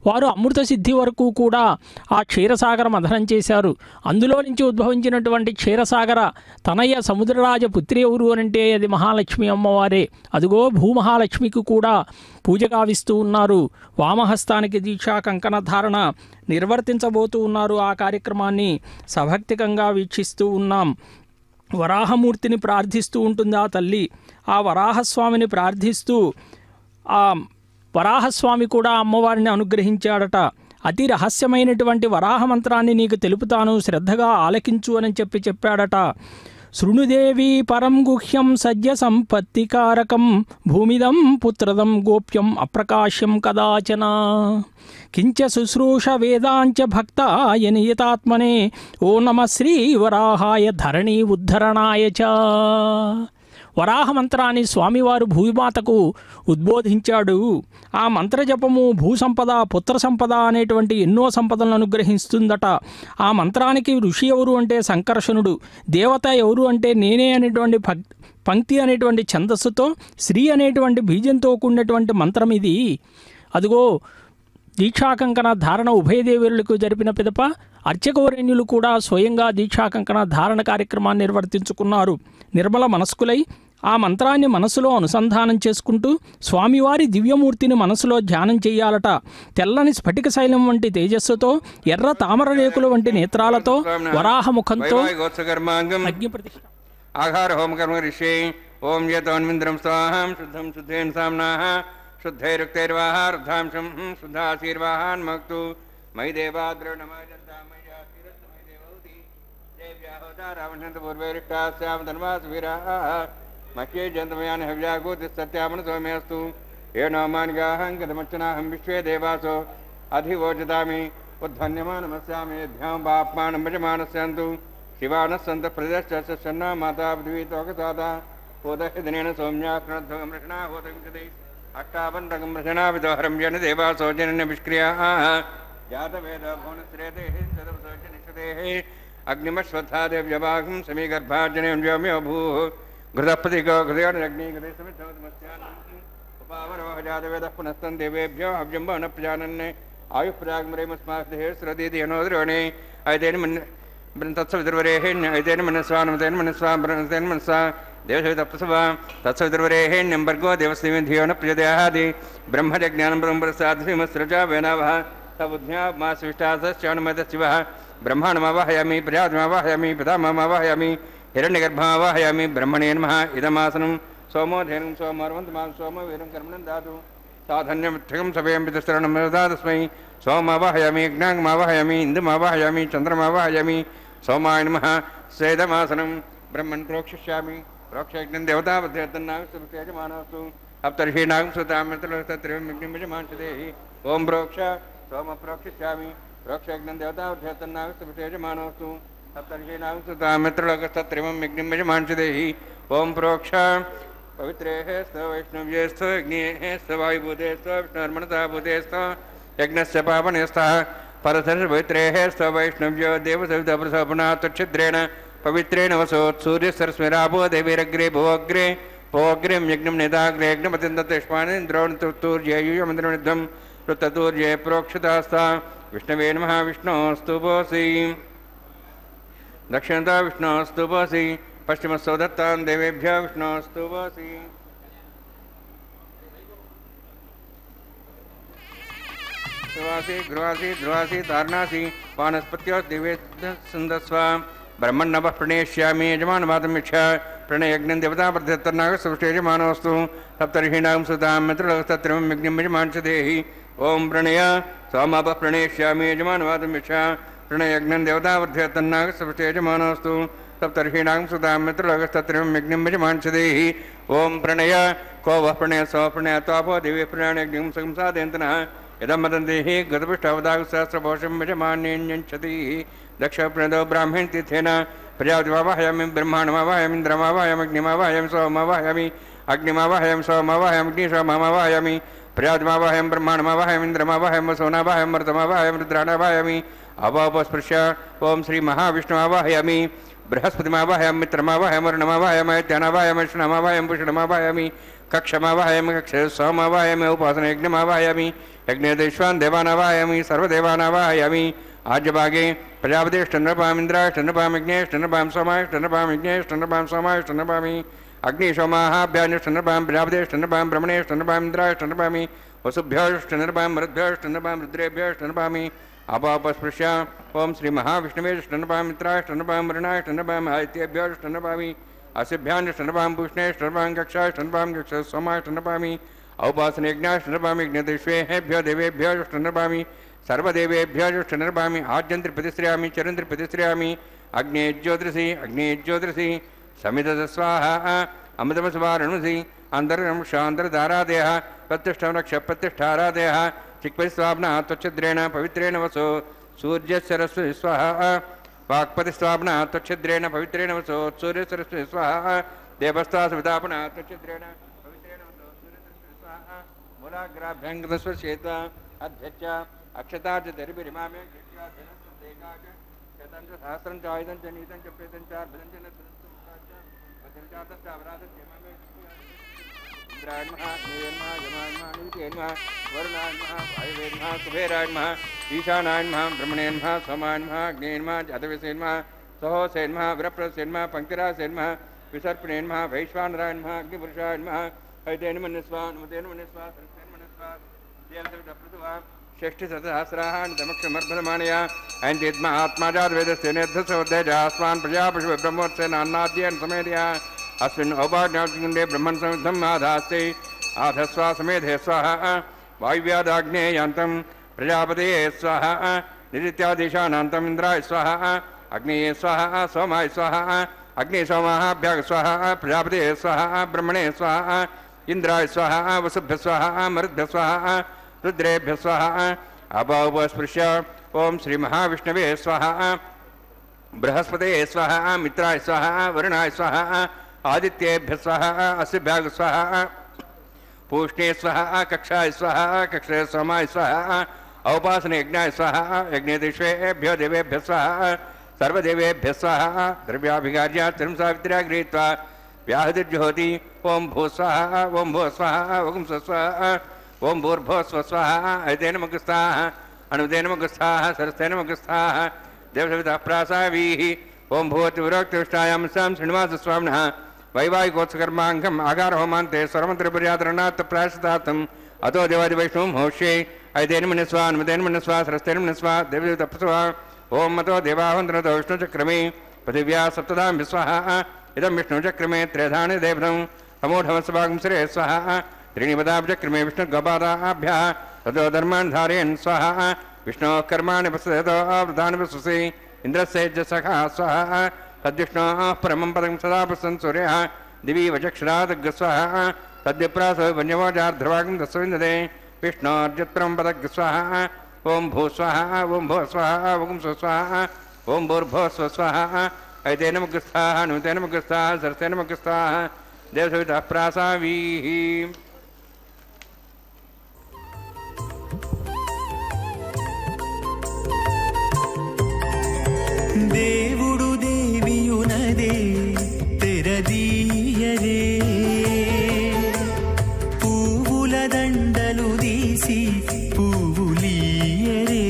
వారు అమృత సిద్ధి వరకు కూడా ఆ క్షీరసాగర మథనం చేశారు. అందులో నుంచి ఉద్భవించినటువంటి క్షీరసాగర తనయ్య సముద్రరాజ పుత్రి ఎవరు అనంటే అది మహాలక్ష్మి అమ్మవారే. అదిగో భూమహాలక్ష్మికి కూడా పూజ గావిస్తూ ఉన్నారు. వామహస్తానికి దీక్షా కంకణ ధారణ నిర్వర్తించబోతూ ఉన్నారు. ఆ కార్యక్రమాన్ని సభక్తికంగా వీక్షిస్తూ ఉన్నాం. వరాహమూర్తిని ప్రార్థిస్తూ ఉంటుంది ఆ తల్లి. ఆ వరాహస్వామిని ప్రార్థిస్తూ ఆ వరాహస్వామి కూడా అమ్మవారిని అనుగ్రహించాడట. అతి రహస్యమైనటువంటి వరాహ మంత్రాన్ని నీకు తెలుపుతాను, శ్రద్ధగా ఆలకించు అని చెప్పాడట. శృణుదేవి పరం గుహ్యం సద్య సంపత్తికారకం భూమిదం పుత్రదం గోప్యం అప్రకాశ్యం కదాచన కించ శుశ్రూష వేదాంచ భక్తాయ నియతాత్మనే ఓ నమ శ్రీ వరాహాయ ధరణి ఉద్ధరణాయ చ. వరాహ మంత్రాన్ని స్వామివారు భూమాతకు ఉద్బోధించాడు. ఆ మంత్రజపము భూసంపద పుత్ర సంపద అనేటువంటి ఎన్నో సంపదలను అనుగ్రహిస్తుందట. ఆ మంత్రానికి ఋషి ఎవరు అంటే సంకర్షణుడు, దేవత ఎవరు అంటే నేనే అనేటువంటి పంక్తి అనేటువంటి ఛందస్సుతో శ్రీ అనేటువంటి బీజంతో కూడినటువంటి మంత్రం ఇది. అదిగో దీక్షాకంకణ ధారణ ఉభయదేవులకు జరిపిన పిదప అర్చకవరేణ్యులు కూడా స్వయంగా దీక్షాకంకణ ధారణ కార్యక్రమాన్ని నిర్వర్తించుకున్నారు. నిర్మల మనస్కులై ఆ మంత్రాన్ని మనసులో అనుసంధానం చేసుకుంటూ స్వామివారి దివ్యమూర్తిని మనసులో ధ్యానం చెయ్యాలట. తెల్లని స్ఫటిక శైలం వంటి తేజస్సుతో ఎర్ర తామర రేకుల వంటి నేత్రాలతో వరాహముఖంతో అగ్ని ప్రతిష్ఠ ఆహార హోమకర్మ ఋషి ఓం యతోన్మింద్రం స్వాహం శుద్ధం శుద్ధేన్ సామ్నాః శుద్ధైరుక్తైర్వాహార్ధాంశం శుద్ధాశీర్వాహాన్ మక్తు మై దేవాద్రవణమయంతామయ్యాతిరస్మై దేవౌతి దేవ్యాహోతారావణంత పూర్వైరిష్టాస్యాం ధన్వాసువీరాః మహ్యే జంతమయాన్ హవ్యాగోతి సత్యామన సౌమ్యస్తు ఏనోమానిగాహం కథమచ్చనాహం విశ్వే దేవాసో అధివోచదామి ఉద్ధన్యమానమస్యామి ధ్యాం పాప్మానం భజమానస్యంతు శివానः सन्तः प्रदश्चन्ना माता पृथ्वी तोकसादा होदहिदिनेन सौम्याकृणध्वगं रचना होदविंशति अष्टावन्तकं रचनाविदोहरं जन देवासोजननिष्क्रियाः जातवेदो भुवनश्रेतेः सदवसोजनिषतेः अग्निमश्वत्थादेव्यभागं समीगर्भार्जनेन व्योम्योऽभूः घृतपतिको घृतयोरग्निघृते समिद्धोदमस्यान् उपावरो जातवेदः पुनस्तन् देवेभ्यो हव्यम्बो न प्रजानन् आयुःप्रजागमरेमस्मादेः श्रदीति अनोद्रोणे ऐतेन तत्सवितुर्वरेण्यैतेन मनस्वानमतेन मनस्वातेन मनसा देवसवितप्सवा तत्सवितुर्वरेण्यं भर्गो देवस्मै धियो न प्रचोदयात् ब्रह्मज्ञानं ब्रह्मप्रसादसिंहस्रजा वेनावः तबुद्ध्या मासविष्टासश्चानुमतशिवः ब्रह्माणमावाहयामि प्रजातमावाहयामि पितामहमावाहयामि हिरण्यगर्भमावाहयामि ब्रह्मणे नमः इदमासनं सोमोधेनं सोमर्वन्तमां सोमवीरं कर्मणं दातु साधन्यमित्थकं सभयं पितुस्तरणं तस्मै सोमावाहयामि यज्ञाङ्गमावाहयामि इन्दुमावाहयामि चन्द्रमावाहयामि सोमाय नमः सेदमासनं ब्रह्मन् प्रोक्षिष्यामि प्रोक्षयज्ञं देवतावध्यतन्नागस्तुतेजमानस्तु अप्तर्षि नागं ओम प्रोक्ष सोम प्रोक्षिष्यामि प्रोक्षयज्ञं देवतावध्यतन्नागस्तुतेजमानस्तु अप्तर्षि नागं ओम प्रोक्ष पवित्रेः स्त वैष्णव्ये स्त यज्ञेः स्त वायुभूते स्त विष्णुर्मनसा भूते स्त यज्ञस्य पावने स्तः परसर्ष पवित्रेः स्ववैष्णव्यो देवसवितप्रसपनात्वच्छिद्रेण पवित्रेण वसोत्सूर्य सरस्मिरापो देवीरग्रे भोऽग्रे भोऽग्रिं यज्ञं नेताग्रे यज्ञमतिन्दतिष्मानिन्द्रोणतूर्ययुयमन्त्रनिद्धं ऋततूर्ये प्रोक्षितास्ता विष्णवे नमः विष्णोस्तुपोऽसि दक्षिणता विष्णोस्तुपोऽसि पश्चिमस्थो दत्तान् देवेभ्यः विष्णोस्तुपोऽसि गृहासी ध्रुवासी तारणासी वानस्पत्यो दिवे सुन्दस्व ब्रह्मण्णवः प्रणेष्यामि यजमानवादमिच्छा प्रणयज्ञं देवता प्रत्यत्तर्नागसुष्टेजमानोऽस्तु सप्तर्षीणां सुतां मित्रलोकस्तत्रिमं यज्ञं यजमान् च देहि ॐ प्रणय सोमापः प्रणेष्यामि यजमानवादमिच्छा प्रणयज्ञं देवता प्रत्यत्तर्नागसुष्टेजमानोऽस्तु सप्तर्षीणां सुतां मित्रलोकस्तत्रिमं यज्ञं यजमान् च देहि ॐ प्रणय को वः प्रणय सो प्रणय त्वापो दिवे प्रणयज्ञं सुखं साधयन्तनः यदं वदन्ति हि गतपृष्ठावदागसहस्रभोषं यजमान्यञ्छति दक्षप्रणदो ब्राह्मण तीर्थेन प्रजापतिमावाहयामि ब्रह्माण्डमावाहयामि इन्द्रमावाहयामि अग्निमावाहयामि सोममावाहयामि अग्निमावाहयामि सोममावाहयामि अग्निसोममावाहयामि प्रजापतिमावाहयामि ब्रह्माण्डमावाहयामि इन्द्रमावाहयामि सोनावाहयामि मरुतमावाहयामि रुद्राणावाहयामि अवापस्पृश्य ॐ श्रीमहाविष्णुमावाहयामि बृहस्पतिमावाहयामि मित्रमावाहयामि वरुणमावाहयामि दैत्यानावाहयामि कृष्णमावाहयामि भूषणमावाहयामि कक्षमावाहयामि कक्षे सोममावाहयामि उपासनयज्ञमावाहयामि यज्ञदेश्वान् देवानावाहयामि सर्वदेवानावाहयामि आज्यभागे प्रजापतिष्ठन्नपामि इन्द्राष्टन्नपामि यज्ञेष्टन्नपामि सोमाष्टन्नपामि यज्ञेष्टन्नपामि सोमाष्टन्नपामि अग्निसोमाहाभ्यान्यष्टन्नपामि प्रजापतिष्ठन्नपामि ब्रह्मणेष्टन्नपामि इन्द्राष्टन्नपामि वसुभ्योष्टन्नपामि मरुद्भ्योष्टन्नपामि रुद्रेभ्योष्टन्नपामि अपापस्पृश्य ॐ श्रीमहाविष्णुवेष्टन्नपामि मित्राष्टन्नपामि वरुणाष्टन्नपामि आदित्येभ्योष्टन्नपामि असिभ्यान्यष्टन्नपामि पूष्णेष्टन्नपामि कक्षाष्टन्नपामि कक्ष सोमाष्टन्नपामि औपासनयज्ञाष्टन्नपामि यज्ञदेश्वेभ्यो देवेभ्योष्टन्नपामि सर्वदेवेभ्योष्टन्नपामि आद्यन्त्रिप्रतिश्रयामि चरन्त्रिप्रतिश्रयामि अग्नेज्योतिषि समितस्वाहा अमृतमस्वारणुसि अन्तर्गंशान्तरधारादयः प्रतिष्ठं रक्ष प्रतिष्ठारादयः चिक्पतिस्वाप्ना त्वच्छिद्रेण पवित्रेण वसो सूर्यसरस्वति स्वाहा वाक्पतिस्वाप्ना त्वच्छिद्रेण पवित्रेण वसो सूर्यसरस्वति स्वाहा देवस्ता सवितापना त्वच्छिद्रेण पवित्रेण वसो सूर्यसरस्वति स्वाहा मूलाग्राभ्यङ्गतस्वशेत अध्यक्ष अक्षता च दरिभिरिमामे सहस्रं च आयुधं च नीतं च प्रेतं च अर्भुतं च इंद्रायणमः नीयन्मः यमायन्मः नीतियन्मः वरुणायन्मः वायुवेन्मः कुबेरायन्मः ईशानायन्मः ब्रह्मणेन्मः सोमायन्मः अग्नेन्मः जातवेसेन्मः सहोसेन्मः विरप्रसेन्मः पंक्तिरासेन्मः विसर्पणेन्मः वैश्वानरायन्मः अग्निपुरुषायन्मः हैतेन्मन्यस्वा नुमतेन्मन्यस्वा सरस्तेन्मन्यस्वा देवदेवतप्रतुवा षष्ठिसहस्राः नितमक्षमर्भलमानया ऐन्तीत्म आत्माजातवेदस्य निर्धसोदयजास्मान् प्रजापशु ब्रह्मोत्सेन अन्नाद्येन समेधया अस्मिन् औपाज्ञाकुण्डे ब्रह्मन् समिद्धम् आधास्ते आधस्वा समेधे स्वाहा वायुव्यादाग्नेयान्तं प्रजापतये स्वाहा निरित्यादेशानान्तम् इन्द्राय स्वाहा अग्नेये स्वाहा सोमाय स्वाहा अग्ने सोमाभ्याग स्वाहा प्रजापतये स्वाहा ब्रह्मणे स्वाहा इंद्राय स्वाहा वसुभ्य स्वाहा मरुद्भ्य स्वाहा रुद्रेभ्य स्वाहा अपावस्पृश्य ओं श्री महाविष्णवे स्वाहा बृहस्पतये स्वाहा मित्राय स्वाहा वरुणाय स्वाहा आदित्येभ्य स्वाहा अस्भ्याग स्वाहा पूष्णे स्वाहा कक्षाय स्वाहा कक्षे सोमाय स्वाहा औपासने यज्ञाय स्वाहा यज्ञेदिष्वेभ्यो देवेभ्य स्वाहा सर्वदेवेभ्य स्वाहा द्रव्याभिगार्य त्रिंसावित्र्या गृहीत्वा व्याहृतिर्जुहोति ओं भू स्वाहा ओं भो स्वाहा ओं स्वाहा ओं भूर्भो स्वाहा ऐतेन मुखस्थाः अणुतेन मुखस्थाः सरस्तेन मुखस्थाः देवसवितः प्रासावीः ओं भूति विरोक्तिष्ठायां सां श्रीनिवासस्वामिनः वैवाहिकोत्सकर्माङ्गम् आगारहोमान्ते सर्वमन्त्रपर्यादरणात् प्रायश्चितार्थम् अतो देवादिवैष्णवं होष्ये ऐतेन मनस्वा अनुमतेन मनस्वा सरस्तेन मनस्वा देवदेवतप्रसवा ओं मतो देवावन्दनतो विष्णुचक्रमे पृथिव्या सप्तधां विस्वाहा इदं विष्णुचक्रमे त्रेधानि देवतं तमोढमस्वागं श्रेय स्वाहा त्रीणिपदाब्जक्रमे विष्णुगपादाभ्यः ततो धर्मान् धारयन् स्वाहा विष्णोः कर्माणि पश्यतो वृतानि पश्यसि इन्द्रस्य सखा स्वाहा तद्विष्णोः परमं पदं सदा पश्यन् सूर्यः दिवि वचक्षरादग् स्वाहा तद्विप्रासो वन्यवोजार्ध्रवागं तस्विन्दते विष्णोर्जत्रं पदग् स्वाहा ओं भू स्वाहा ओं भो स्वाहा ओं स्वाहा ओं भूर्भो स्वाहा ऐतेन मुखस्थाः अनुतेन मुखस्थाः सरस्तेन मुखस्थाः देवसवितः प्रासावीः దేవుడు దేవియునదే తెరదీయరే, పువ్వుల దండలు తీసి పువ్వులీయరే.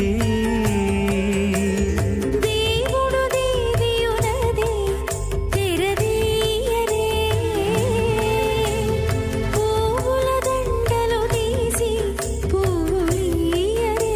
దేవుడు దేవియునదే తెరదీయరే, పువ్వుల దండలు తీసి పువ్వులీయరే.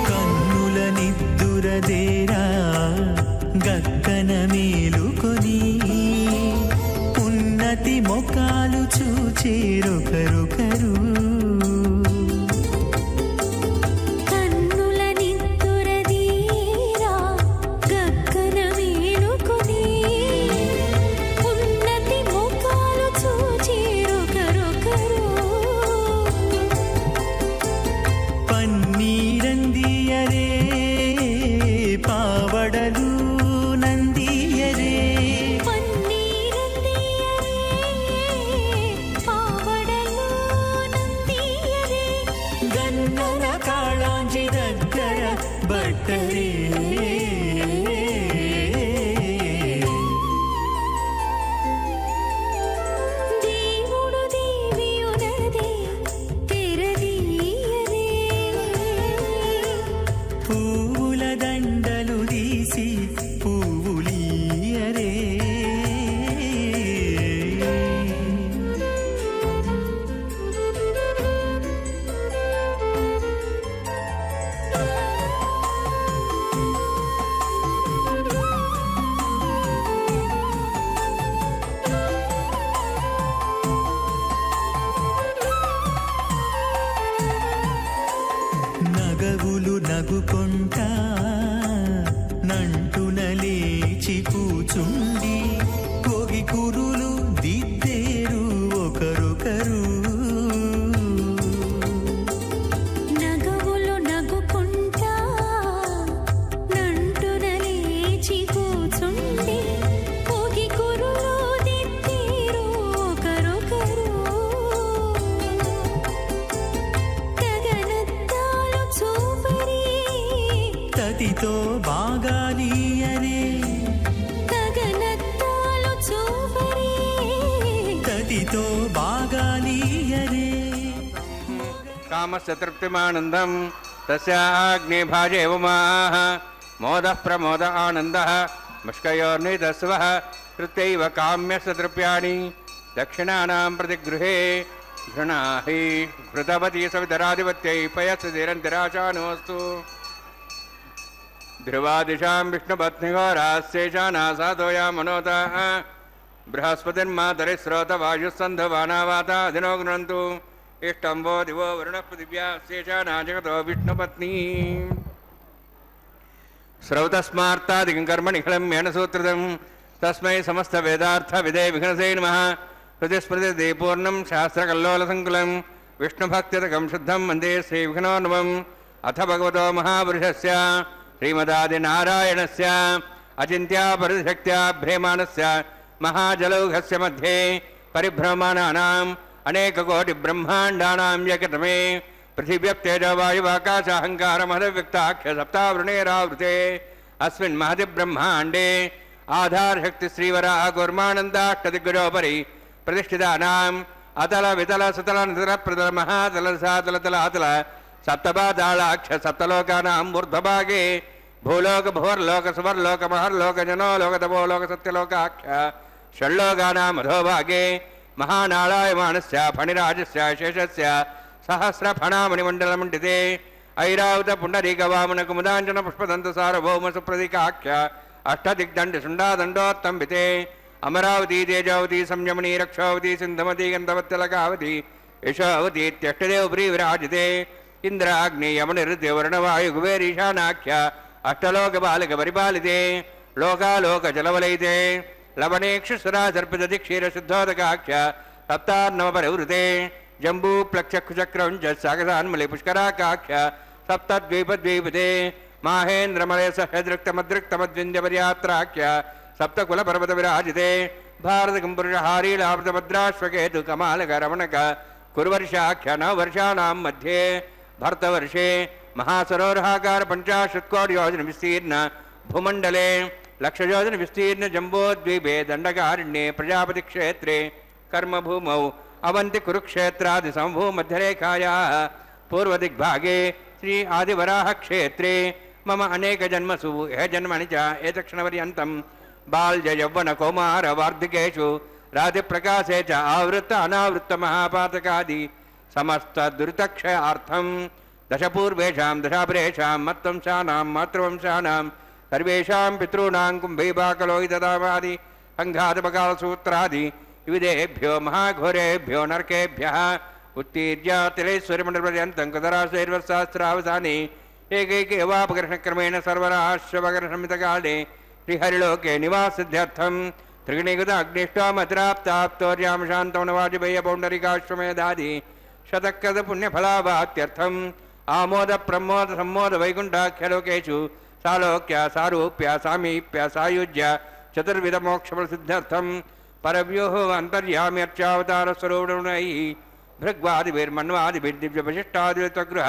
కన్నుల నిద్దురదేరా గక్కన మేలుకొని, ఉన్నతి మొకాలు చూచేరొకరొకరు. కన్నుల నిద్దురదీరా గక్కన మేలుకొని, ఉన్నతి ముఖాలు చూచేరొకరొకరు. పన్నీరందియరే పావడలు నందియరే, పన్నీరందియరే పావడలు నందియరే. గన్నర కాళాంజి దగ్గర బట్టరే. దేవుడు దేవియునదే తెరదీయరే, పువ్వుల దండలు తీసి పువ్వులీయరే. నగవులు నగుకొంటా నంటున లేచి కూచుండి, కోగి కురులు దిద్దేరు ఒకరొకరు. నగవులు నగుకుంటా నంటున లేచి కూచుండి, పోగి కురులు దిద్దేరు ఒకరొకరు. గగనద్దాలు చూపరి, తతితో బాగాలీయరే, గగనద్దాలు చూపరి. తతితో బాగాలీయరే. కామస్య తృప్తిమానందం తస్యాగ్నే భాజేవ మాః మోదః ప్రమోద ఆనందః ముష్కయోర్నితస్వః కృత్యైవ కామ్యస్య తృప్యాణి దక్షిణానాం ప్రతిగృహే ఘృణాహి ఘృతవతి సవితరాధిపత్యై పయస్సు ధీరంతిరాచానోऽस्तु ధ్రువాదిశాం విష్ణుపత్నిఘోరాశేషానాసాదోయా మనోతాః బృహస్పతిర్మాతరిశ్రోత వాయుస్సంధవానావాత అధినో గృణन्तు ఇష్టం వో దివో వరుణ పృథివ్యా శేషానా జగతో విష్ణుపత్ని శ్రౌతస్మార్తాదికం కర్మ నిఖిలం మేన సూత్రితం తస్మై సమస్త వేదార్థ విదే విఘ్నసే నమః హృదిస్మృతి పూర్ణం శాస్త్రకల్లోల సంకులం విష్ణుభక్తితకం శుద్ధం వందే శ్రీ విఘ్నోన్మం అథ భగవతో మహాపురుషస్య శ్రీమదాదినారాయణస్య అచింత్యాపరిశక్త్యా భ్రేమాణస్య మహాజలౌఘస్య మధ్యే పరిభ్రమాణానాం అనేకకోటిబ్రహ్మాండానాం యకటమే पृथिव्यप्तेजवायुवाकाशाहङ्कारमहदव्यक्ताख्य सप्तावृणेरावृते अस्मिन् महति ब्रह्माण्डे आधारशक्ति श्रीवराह कूर्मानन्दाष्टदिग्गजोपरि प्रतिष्ठितानाम् अतल वितल सुतल नितल प्रतल महातल सातल तल अतल सप्तपातालाक्ष सप्तलोकानां ऊर्ध्वभागे भूलोक भुवर्लोक सुवर्लोक महर्लोक जनो लोक तपो लोक सत्यलोकाख्य षण्लोकानां अधोभागे महानारायमाणस्य फणिराजस्य शेषस्य सहस्रफणामणिमण्डलमण्डिते ऐरावत पुण्डरीकवामन कुमुदाञ्जन पुष्पदन्त सार्वभौम सुप्रतीकाख्य अष्टदिग्दण्डशुण्डादण्डोत्तम्बिते अमरावती तेजावती संयमनी रक्षावती सिन्धुमती गन्धवत्यलकावती यशावती इत्यष्टदेव प्रीविराजिते इन्द्राग्नि यमनिरुद्य वर्णवायुकुबेरीशानाख्य अष्टलोकबालकपरिपालिते लोकालोकजलवलयिते लवणेक्षुसुरासर्पितधिक्षीरशुद्धोदकाख्य सप्तान्नवपरिवृते जम्बूप्लक्षकुचक्रौञ्च सागसान्मले पुष्कराकाख्य सप्तद्वीपद्वीपते माहेन्द्रमलयसहृक्तमदृक्तमद्विन्द्यपर्यात्राख्य सप्तकुलपर्वतविराजिते भारतकम्पुरुषहारीलाभ्रभद्राश्वकेतु कमालकरमणक कुरुवर्षाख्य नववर्षाणां मध्ये भरतवर्षे महासरोवराकार 50 कोटियोजन विस्तीर्ण भूमण्डले लक्षयोजन विस्तीर्ण जम्बोद्वीपे दण्डकारण्ये प्रजापति क्षेत्रे कर्मभूमौ अवंति कुरुक्षेत्रादि समभूमध्यरेखायाः पूर्वदिग्भागे श्री आदिवराह क्षेत्रे मम अनेक जन्मसु यह जन्मनि च एतक्षणपर्यन्तं बाल्य यौवन कौमार वार्धिकेषु रातिप्रकाशे च आवृत्त अनावृत्त महापातकादि समस्त दुरितक्षयार्थं दशपूर्वेषां दशापरेषां मत्वंशानां मातृवंशानां सर्वेषां पितॄणां कुम्भीपाकलोहितदामादि संघातपकालसूत्रादि विविधेभ्यो महाघोरेभ्यो नरकेभ्यः उत्तीर्य तिलेश्वरमण्डलपर्यन्तं कुदराशैर्वसहस्रावसाने एकैकेवापकर्षणक्रमेण सर्वराश्वपकर्षणमितकाले श्रीहरिलोके निवासिद्ध्यर्थं त्रिगुणिकृत अग्निष्टामतिराप्ताप्तौर्यां शान्तवनवाजपेय पौण्डरिकाश्वमेधादि शतकृतपुण्यफलावात्यर्थम् आमोद प्रमोद सम्मोद वैकुण्ठाख्यलोकेषु सालोक्य सारूप्य सामीप्य सायुज्य चतुर्विधमोक्षफलसिद्ध्यर्थं परव्योः अन्तर्याम्यर्चावतारस्वरूपणैः भृग्वादिभिर्मन्वादिभिर्दिव्यवशिष्टादित्वगृह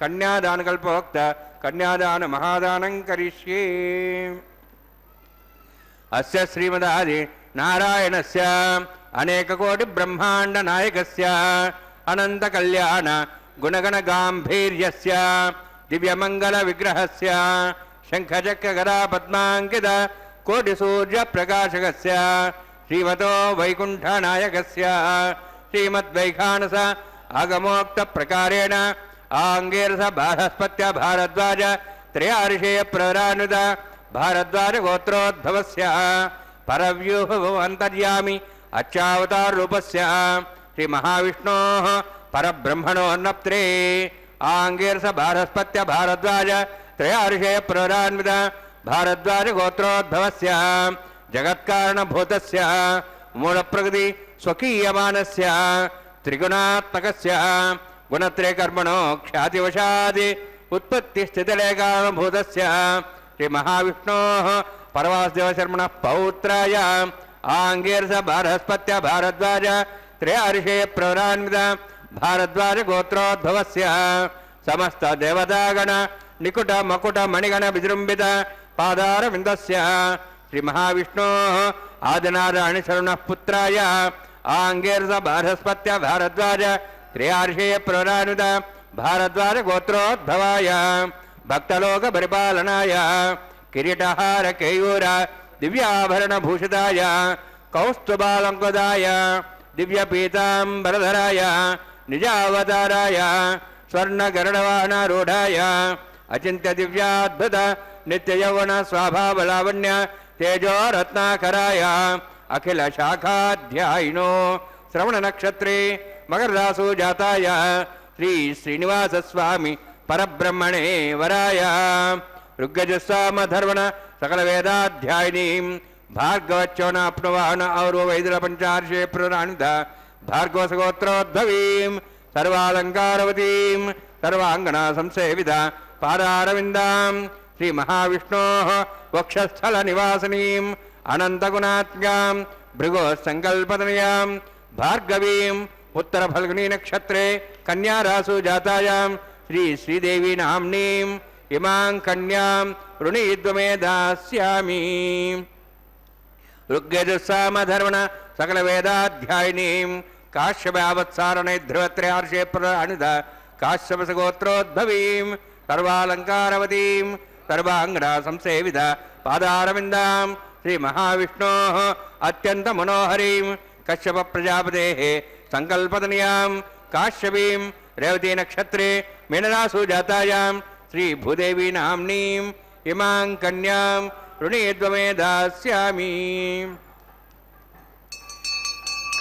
कन्यादानकल्पोक्त कन्यादान महादानं करिष्ये। अस्य श्रीमदादि नारायणस्य अनेककोटिब्रह्माण्डनायकस्य अनन्तकल्याण गुणगणगाम्भीर्यस्य दिव्यमङ्गलविग्रहस्य शङ्खचक्रगदा पद्माङ्कित कोटिसूर्यप्रकाशकस्य श्रीमतो वैकुण्ठनायकस्य श्रीमद्वैखानस आगमोक्तप्रकारेण आङ्गीरस बाधस्पत्य भारद्वाज त्रयार्षेय प्रवरानुद भारद्वाज गोत्रोद्भवस्य परव्यूह अन्तर्यामि अच्छावताररूपस्य श्रीमहाविष्णोः परब्रह्मणोन्नप्त्रे आङ्गीरस बाधस्पत्य भारद्वाज त्रयार्षेय प्रवरान्वित भारद्वाज गोत्रोद्भवस्य जगत्कारणभूतस्य मूलप्रकृति स्वकीयमानस्य त्रिगुणात्मकस्य गुणत्रयकर्मणो ख्यातिवशादि उत्पत्तिस्थितिलयकारणभूतस्य श्रीमहाविष्णोः परवासदेवशर्मणः पौत्राय आङ्गीरस बारहस्पत्य भारद्वाज त्रयार्षेय प्रवरान्वित भारद्वाज गोत्रोद्भवस्य समस्त देवतागण निकुट मकुट मणिगण विजृम्भित पादारविन्दस्य श्रीमहाविष्णोः आदिनारायणशरणः पुत्राय आङ्गीरस बारहस्पत्य भारद्वाज त्रयार्षेय प्रवरान्वित भारद्वाज गोत्रोद्भवाय भक्तलोक परिपालनाय किरीटहार केयूर दिव्याभरणभूषिताय कौस्तुभालङ्कृताय दिव्यपीताम्बरधराय निजावताराय स्वर्णगरुडवाहनारूढाय अचिन्त्य दिव्याद्भुत नित्ययौवन स्वाभावलावण्य तेजो रत्नाकराय अखिल शाखाध्यायिनो श्रवण नक्षत्रे मकररासु जाताय श्री श्रीनिवास स्वामी परब्रह्मणे वराय ऋग्यजुस्सामधर्वण सकल वेदाध्यायिनीं भार्गवच्चौनाप्नुवाहन औरो वैदिक पंचार्षे प्रराणित भार्गवसगोत्रोद्भवीं सर्वालंकारवतीं सर्वांगना संसेविता पादारविन्दां श्री महाविष्णोः वक्षस्थल निवासिनीं अनन्तगुणात्म्यां भृगो संकल्पतनयां भार्गवीं उत्तर फल्गुनी नक्षत्रे कन्यारासु जातायां श्री श्रीदेवी नाम्नीं इमां कन्यां ऋणीद्वमे दास्यामि ऋग्यजुस्सामधर्वण सकल वेदाध्यायिनीं काश्यपावत्सारणे ध्रुवत्रयार्षे प्रराणित काश्यपसगोत्रोद्भवीं सर्वालंकारवतीं सर्वांगना संसेवित पादारविन्दां श्री महाविष्णोः अत्यंत मनोहरीं कश्यप प्रजापतेः संकल्पतनयां काश्यपीं रेवती नक्षत्रे मीनरासु जातायां श्री भूदेवी नाम्नीं इमां कन्यां ऋणीद्वमे दास्यामि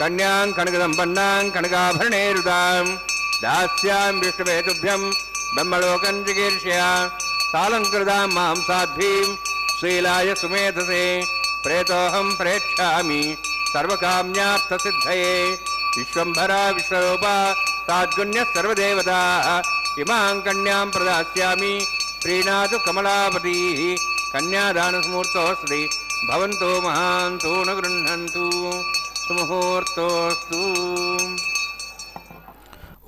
कन्यां कनकसम्पन्नां कनकाभरणैरुतां दास्यां विष्णुवेतुभ्यं ब्रह्मलोकं चिकीर्ष्य सालङ्कृतां मां साध्वीं శ్రీలాయ సుమేధసే ప్రేతోహం ప్రేక్షామి సర్వకామ్యార్థసిద్ధయే విశ్వంభరా విశ్వరూపా సాద్గుణ్య సర్వదేవతా ఇమాం కన్యాం ప్రదాస్యామి ప్రీణాతు కమలాపతి కన్యాదానస్మూర్తోస్తి భవంతో మహాంతో న గృహ్ణంతు సుముహూర్తోస్తు.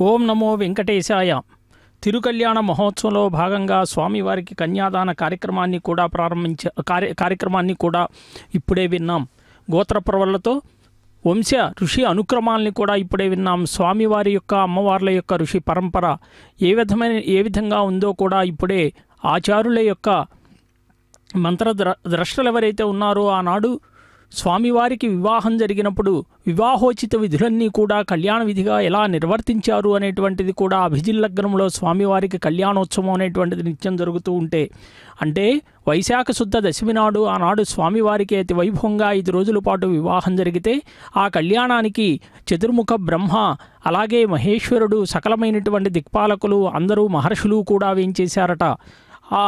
ఓం నమో వెంకటేశాయ. తిరుకల్యాణ మహోత్సవంలో భాగంగా స్వామివారికి కన్యాదాన కార్యక్రమాన్ని కూడా ఇప్పుడే విన్నాం. గోత్రప్రవళ్లతో వంశ ఋషి అనుక్రమాలని కూడా ఇప్పుడే విన్నాం. స్వామివారి యొక్క అమ్మవార్ల యొక్క ఋషి పరంపర ఏ విధంగా ఉందో కూడా ఇప్పుడే ఆచారుల యొక్క ద్రష్టలు ఎవరైతే ఉన్నారో ఆనాడు స్వామివారికి వివాహం జరిగినప్పుడు వివాహోచిత విధులన్నీ కూడా కళ్యాణ విధిగా ఎలా నిర్వర్తించారు అనేటువంటిది కూడా అభిజిల్లగ్నంలో స్వామివారికి కళ్యాణోత్సవం అనేటువంటిది నిత్యం జరుగుతూ ఉంటే, అంటే వైశాఖ శుద్ధ దశమి నాడు ఆనాడు స్వామివారికి అతి వైభవంగా 5 రోజుల పాటు వివాహం జరిగితే ఆ కళ్యాణానికి చతుర్ముఖ బ్రహ్మ అలాగే మహేశ్వరుడు సకలమైనటువంటి దిక్పాలకులు అందరూ మహర్షులు కూడా వేంచేశారట. ఆ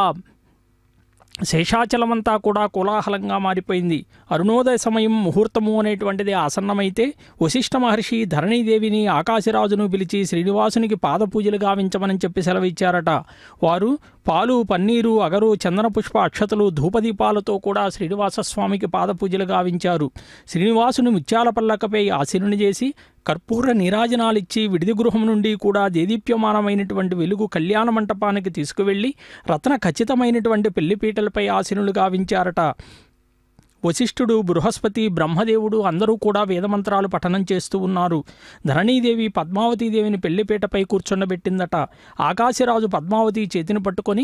శేషాచలమంతా కూడా కోలాహలంగా మారిపోయింది. అరుణోదయ సమయం ముహూర్తము అనేటువంటిది ఆసన్నమైతే వశిష్ఠ మహర్షి ధరణీదేవిని ఆకాశరాజును పిలిచి శ్రీనివాసునికి పాదపూజలు గావించమని చెప్పి సెలవిచ్చారట. వారు పాలు పన్నీరు అగరు చందన పుష్ప అక్షతలు ధూపదీపాలతో కూడా శ్రీనివాసస్వామికి పాదపూజలు గావించారు. శ్రీనివాసుని ముత్యాల పల్లకపై ఆసీనుని చేసి కర్పూర నీరాజనాలిచ్చి విడిది గృహం నుండి కూడా దేదీప్యమానమైనటువంటి వెలుగు కళ్యాణ మంటపానికి తీసుకువెళ్ళి రత్న ఖచ్చితమైనటువంటి పెళ్లిపీటలపై ఆసీనులు గావించారట. వశిష్ఠుడు బృహస్పతి బ్రహ్మదేవుడు అందరూ కూడా వేదమంత్రాలు పఠనం చేస్తూ ఉన్నారు. ధరణీదేవి పద్మావతీదేవిని పెళ్లిపీటపై కూర్చుండబెట్టిందట. ఆకాశరాజు పద్మావతి చేతిని పట్టుకొని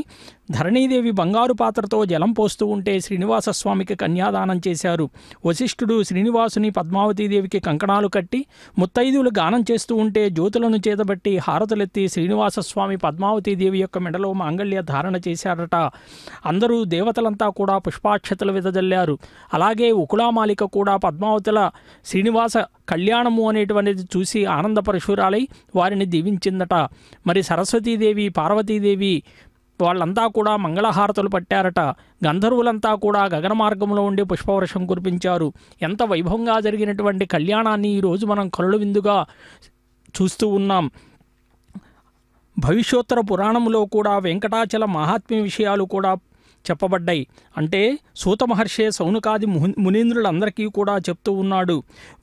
ధరణీదేవి బంగారు పాత్రతో జలం పోస్తూ ఉంటే శ్రీనివాసస్వామికి కన్యాదానం చేశారు. వశిష్ఠుడు శ్రీనివాసుని పద్మావతీదేవికి కంకణాలు కట్టి ముత్తైదువులు గానం చేస్తూ ఉంటే జ్యోతులను చేతబట్టి హారతులెత్తి శ్రీనివాసస్వామి పద్మావతీదేవి యొక్క మెడలో మాంగళ్య ధారణ చేశారట. అందరూ దేవతలంతా కూడా పుష్పాక్షతలు వెదజల్లారు. అలాగే ఉకులామాలిక కూడా పద్మావతుల శ్రీనివాస కళ్యాణము అనేటువంటిది చూసి ఆనందపరశురాలై వారిని దీవించిందట. మరి సరస్వతీదేవి పార్వతీదేవి వాళ్ళంతా కూడా మంగళహారతులు పట్టారట. గంధర్వులంతా కూడా గగన మార్గంలో ఉండి పుష్పవర్షం కురిపించారు. ఎంత వైభవంగా జరిగినటువంటి కళ్యాణాన్ని ఈరోజు మనం కనుల విందుగా చూస్తూ ఉన్నాం. భవిష్యోత్తర పురాణంలో కూడా వెంకటాచల మహాత్మ్య విషయాలు కూడా చెప్పబడ్డాయి. అంటే సూత మహర్షే సౌనకాది మునీంద్రులందరికీ కూడా చెప్తూ ఉన్నాడు.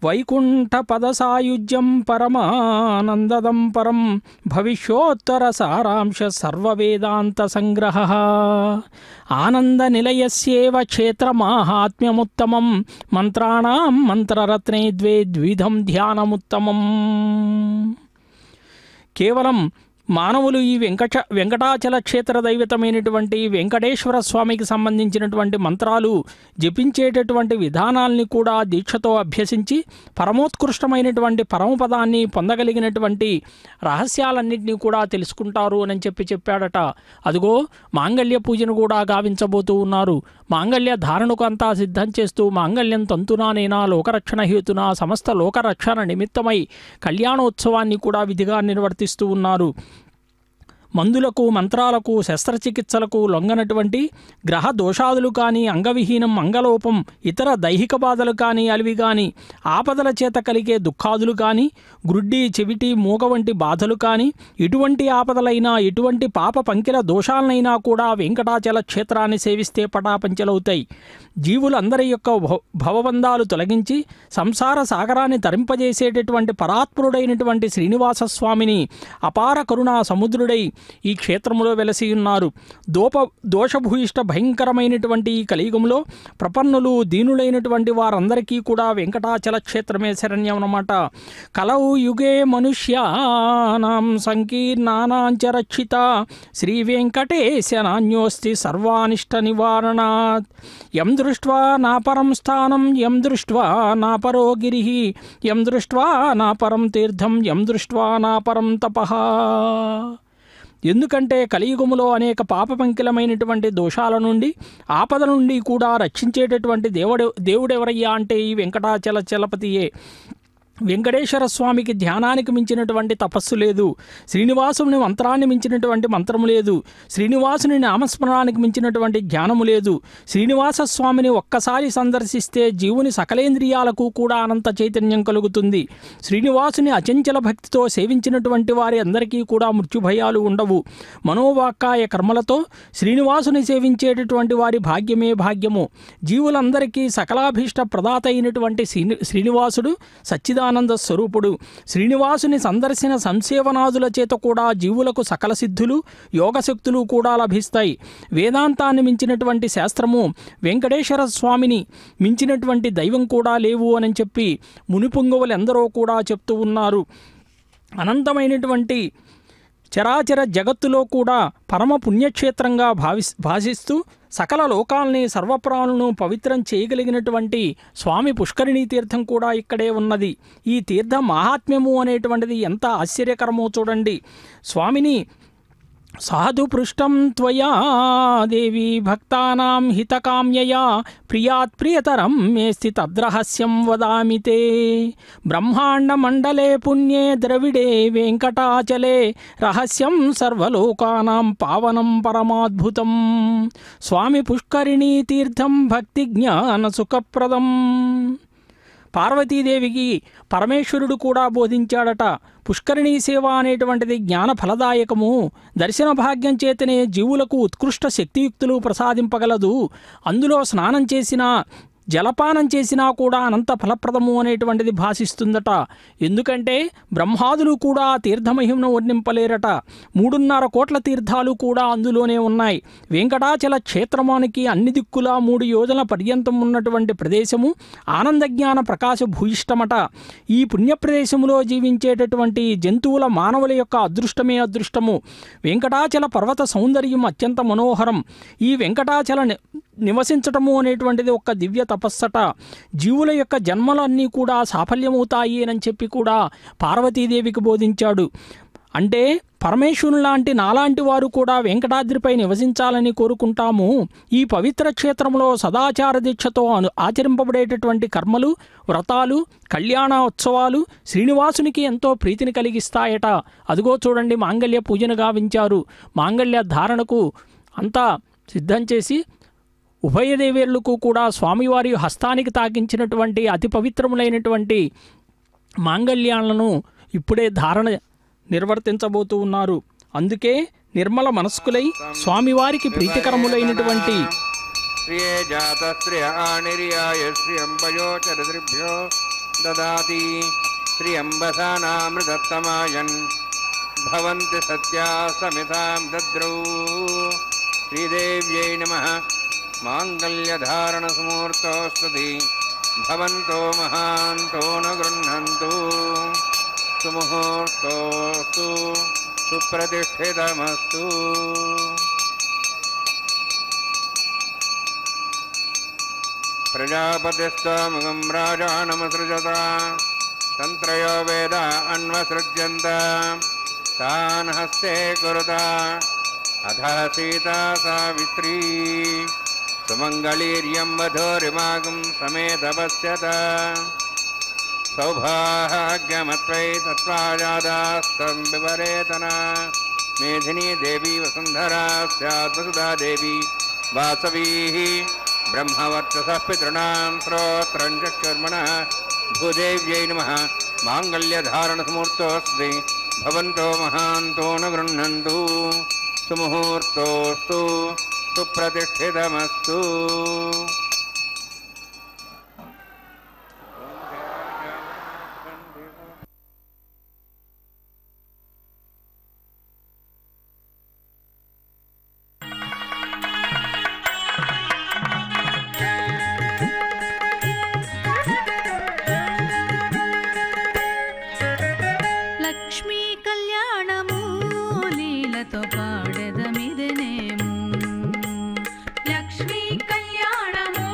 వైకుంఠ పద సాయుజ్యం పరమానందదం పరం భవిష్యోత్తర సారాంశ సర్వవేదాంత సంగ్రహ ఆనంద నిలయస్యేవ క్షేత్ర మాహాత్మ్యముత్తమం మంత్రాణం మంత్రరత్నే ద్విధం ధ్యానముత్తమం. కేవలం మానవులు ఈ వెంకటాచల క్షేత్ర దైవతమైనటువంటి వెంకటేశ్వర స్వామికి సంబంధించినటువంటి మంత్రాలు జపించేటటువంటి విధానాల్ని కూడా దీక్షతో అభ్యసించి పరమోత్కృష్టమైనటువంటి పరమపదాన్ని పొందగలిగినటువంటి రహస్యాలన్నింటినీ కూడా తెలుసుకుంటారు అని చెప్పాడట. అదిగో మాంగళ్య పూజను కూడా గావించబోతూ ఉన్నారు. మాంగళ్య ధారణకు అంతా సిద్ధం చేస్తూ మాంగళ్యం తంతునానేనా లోకరక్షణ హేతున సమస్త లోకరక్షణ నిమిత్తమై కళ్యాణోత్సవాన్ని కూడా విధిగా నిర్వర్తిస్తూ ఉన్నారు. మందులకు మంత్రాలకు శస్త్రచికిత్సలకు లొంగనటువంటి గ్రహ దోషాదులు కానీ అంగవిహీనం అంగలోపం ఇతర దైహిక బాధలు కానీ అలివి కానీ ఆపదల చేత కలిగే దుఃఖాదులు కానీ గ్రుడ్డి చెవిటి మూగ వంటి బాధలు కానీ ఎటువంటి ఆపదలైనా ఎటువంటి పాప పంకిల దోషాలనైనా కూడా వెంకటాచల క్షేత్రాన్ని సేవిస్తే పటాపంచలవుతాయి. జీవులందరి యొక్క భవబంధాలు తొలగించి సంసార సాగరాన్ని తరింపజేసేటటువంటి పరాత్ముడైనటువంటి శ్రీనివాసస్వామిని అపార కరుణా సముద్రుడై ఈ క్షేత్రములో వెలసి ఉన్నారు. దోషభూయిష్ట భయంకరమైనటువంటి ఈ కలియుగంలో ప్రపన్నులు దీనులైనటువంటి వారందరికీ కూడా వెంకటాచల క్షేత్రమే శరణ్యం అన్నమాట. కలౌ యుగే మనుష్యానాం సంకీర్ణానాంచ రక్షిత శ్రీ వెంకటేశ నాన్యోస్తి సర్వానిష్ట నివారణాత్. యం దృష్ట్వా నా పరం స్థానం యం దృష్ట్వా నా పరో గిరిః యం దృష్ట్వా నా పరం తీర్థం యం దృష్ట్వా నా పరం తపః. ఎందుకంటే కలియుగములో అనేక పాపపంకిలమైనటువంటి దోషాల నుండి ఆపద నుండి కూడా రక్షించేటటువంటి దేవుడెవరయ్యా అంటే ఈ వెంకటాచల చలపతియే. వెంకటేశ్వర స్వామికి ధ్యానానికి మించినటువంటి తపస్సు లేదు. శ్రీనివాసుని మంత్రాన్ని మించినటువంటి మంత్రము లేదు. శ్రీనివాసుని నామస్మరణానికి మించినటువంటి జ్ఞానము లేదు. శ్రీనివాస స్వామిని ఒక్కసారి సందర్శిస్తే జీవుని సకలేంద్రియాలకు కూడా అనంత చైతన్యం కలుగుతుంది. శ్రీనివాసుని అచంచల భక్తితో సేవించినటువంటి వారి అందరికీ కూడా మృత్యుభయాలు ఉండవు. మనోవాక్కాయ కర్మలతో శ్రీనివాసుని సేవించేటటువంటి వారి భాగ్యమే భాగ్యము. జీవులందరికీ సకలాభీష్ట ప్రదాత అయినటువంటి శ్రీనివాసుడు సచ్చిదానంద స్వరూపుడు. శ్రీనివాసుని సందర్శన సంసేవనాదుల చేత కూడా జీవులకు సకల సిద్ధులు యోగశక్తులు కూడా లభిస్తాయి. వేదాంతాన్ని మించినటువంటి శాస్త్రము, వెంకటేశ్వర స్వామిని మించినటువంటి దైవం కూడా లేవు అని చెప్పి మునిపుంగవులెందరో కూడా చెప్తూ ఉన్నారు. అనంతమైనటువంటి చరాచర జగత్తులో కూడా పరమ పుణ్యక్షేత్రంగా భాసిస్తూ సకల లోకాల్ని సర్వప్రాణులను పవిత్రం చేయగలిగినటువంటి స్వామి పుష్కరిణీ తీర్థం కూడా ఇక్కడే ఉన్నది. ఈ తీర్థ మహాత్మ్యము అనేటువంటిది ఎంత ఆశ్చర్యకరమో చూడండి. స్వామిని సాధు పృష్టం త్వయా దేవి భక్తానాం హితకామ్యయా ప్రియాత్ ప్రియతరం మేస్తి తద్రహస్యం వదామి తే బ్రహ్మాండమండలే పుణ్యే ద్రవిడే వెంకటాచలే రహస్యం సర్వలోకానాం పావనం పరమాద్భుతం స్వామి పుష్కరిణీ తీర్థం భక్తి జ్ఞాన సుఖప్రదం. పార్వతీదేవికి పరమేశ్వరుడు కూడా బోధించాడట. పుష్కరిణీ సేవ అనేటువంటిది జ్ఞాన ఫలదాయకము. దర్శన భాగ్యం చేతనే జీవులకు ఉత్కృష్ట శక్తియుక్తులు ప్రసాదింపగలదు. అందులో స్నానం చేసినా జలపానం చేసినా కూడా అనంత ఫలప్రదము అనేటువంటిది భాషిస్తుందట. ఎందుకంటే బ్రహ్మాదులు కూడా తీర్థమహిమను వర్ణింపలేరట. 3.5 కోట్ల తీర్థాలు కూడా అందులోనే ఉన్నాయి. వెంకటాచల క్షేత్రమానికి అన్ని దిక్కులా 3 యోజన పర్యంతం ఉన్నటువంటి ప్రదేశము ఆనందజ్ఞాన ప్రకాశ భూయిష్టమట. ఈ పుణ్యప్రదేశములో జీవించేటటువంటి జంతువుల మానవుల యొక్క అదృష్టమే అదృష్టము. వెంకటాచల పర్వత సౌందర్యం అత్యంత మనోహరం. ఈ వెంకటాచల నివసించటము అనేటువంటిది ఒక దివ్య తపస్సట. జీవుల యొక్క జన్మలన్నీ కూడా సాఫల్యమవుతాయి అని చెప్పి కూడా పార్వతీదేవికి బోధించాడు. అంటే పరమేశ్వరుని లాంటి నాలాంటి వారు కూడా వెంకటాద్రిపై నివసించాలని కోరుకుంటాము. ఈ పవిత్ర క్షేత్రంలో సదాచార దీక్షతో ఆచరింపబడేటటువంటి కర్మలు, వ్రతాలు, కళ్యాణ ఉత్సవాలు శ్రీనివాసునికి ఎంతో ప్రీతిని కలిగిస్తాయట. అదిగో చూడండి, మాంగళ్య పూజను గావించారు. మాంగళ్య ధారణకు అంతా సిద్ధం చేసి ఉభయదేవేళ్లకు కూడా స్వామివారి హస్తానికి తాకించినటువంటి అతి పవిత్రములైనటువంటి మాంగళ్యాలను ఇప్పుడే ధారణ నిర్వర్తించబోతూ ఉన్నారు. అందుకే నిర్మల మనస్కులై స్వామివారికి ప్రీతికరములైనటువంటి భవంతి సత్యా సమితాం దద్రౌ శ్రీదేవ్యై నమః మాంగళ్యధారణ సుమూర్తోస్తుతి భవంతో మహాంతో న గృహ్ణంతు సుముహూర్తోస్తు సుప్రతిష్ఠితమస్తు. ప్రజాపతిస్త్వముఖం రాజానమసృజత తంత్రయో వేద అన్వసృజ్యంత తాన్ హస్తే కురుత అథ సీతా సావిత్రీ సుమంగళీర్యం వధూరిమాగం సమేతపశ్యత సౌభాగ్యమత్వై తత్వాజాదాస్తం విపరేతన మేధినీ దేవీ వసుంధరా స్యాత్ వసుధా దేవీ వాసవీ బ్రహ్మవర్చసః పితॄణాం శ్రోత్రం చక్షుర్మణః భూదేవ్యై నమః మాంగళ్యధారణసమూర్తోऽస్తి భవంతో మహాంతో న గృహ్ణन्तు సుముహూర్తోస్తు సుప్రతిష్ఠితమస్తు. లక్ష్మీ కళ్యాణము లీలతో పాడెదమిదనేము. లక్ష్మీ కళ్యాణము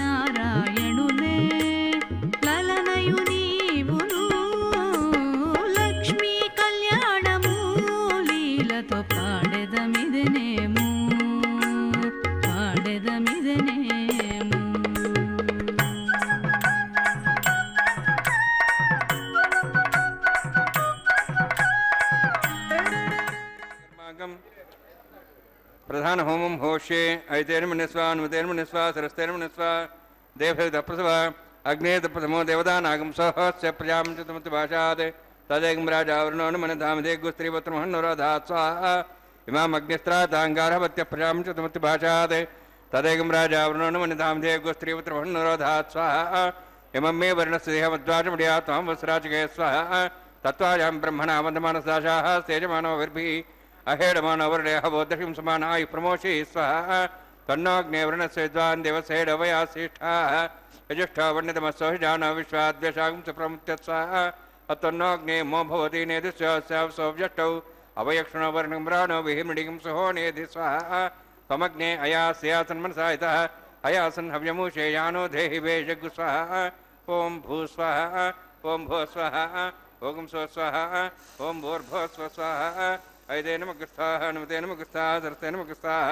నారాయణులే లలనయు నీవును లక్ష్మీ కళ్యాణము లీలతో పాడెదమిదనేము పాడెదమిదనేము ప్రధాన హోమం హోష్యే ఐతేర్మనిస్వ అనుమతేర్మనిస్వ సరస్తేర్మనిస్వ దేవప్రసవ అగ్నేతప్రథమో దేవదానాగం సహస్య ప్రజాంచతమతి భాషాత్ తదేకం రాజావరణోన్మనధామదేగుస్త్రీపత్రమహన్నోరాధాత్ స్వాహ ఇమాం అగ్నిస్త్రాతాంగారహవత్య ప్రజాంచతమతి భాషాత్ తదేకం రాజావరణోన్మనధామదేగుస్త్రీపత్రమహన్నోరాధాత్ స్వాహ ఇమం మే వర్ణస్య దేహమద్వాచమడియా త్వాం వస్రాచకే స్వాహ తత్వాయాం బ్రహ్మణా వందమానసాశాః తేజమానోభిర్భిః अहेडमानवर्णयहवोदशिं समानाय प्रमोषे स्वः तन्नोऽग्नेवर्णस्य विद्वान् देवसेडवयासिष्ठाः यजुष्ठा वर्णितमस्सोहिजानो विश्वाद्वेषागं च प्रमुत्य स्वः अतन्नोऽग्ने मो भवति नेदिस्योऽव्यष्टौ अवयक्षणो वर्णम्राणो विहिमृडिगं सहो नेधि स्वः त्वमग्ने अयास्यासन्मनसा इतः अयासन् हव्यमुषे यानो देहि वेजगु स्वः ॐ भूस्वः ॐ भोस्वः ॐ स्वस्वः ॐ भूर्भोस्व स्वः ऐदेन मगस्थाः नमतेन मगस्थाः सरस्तेन मगस्थाः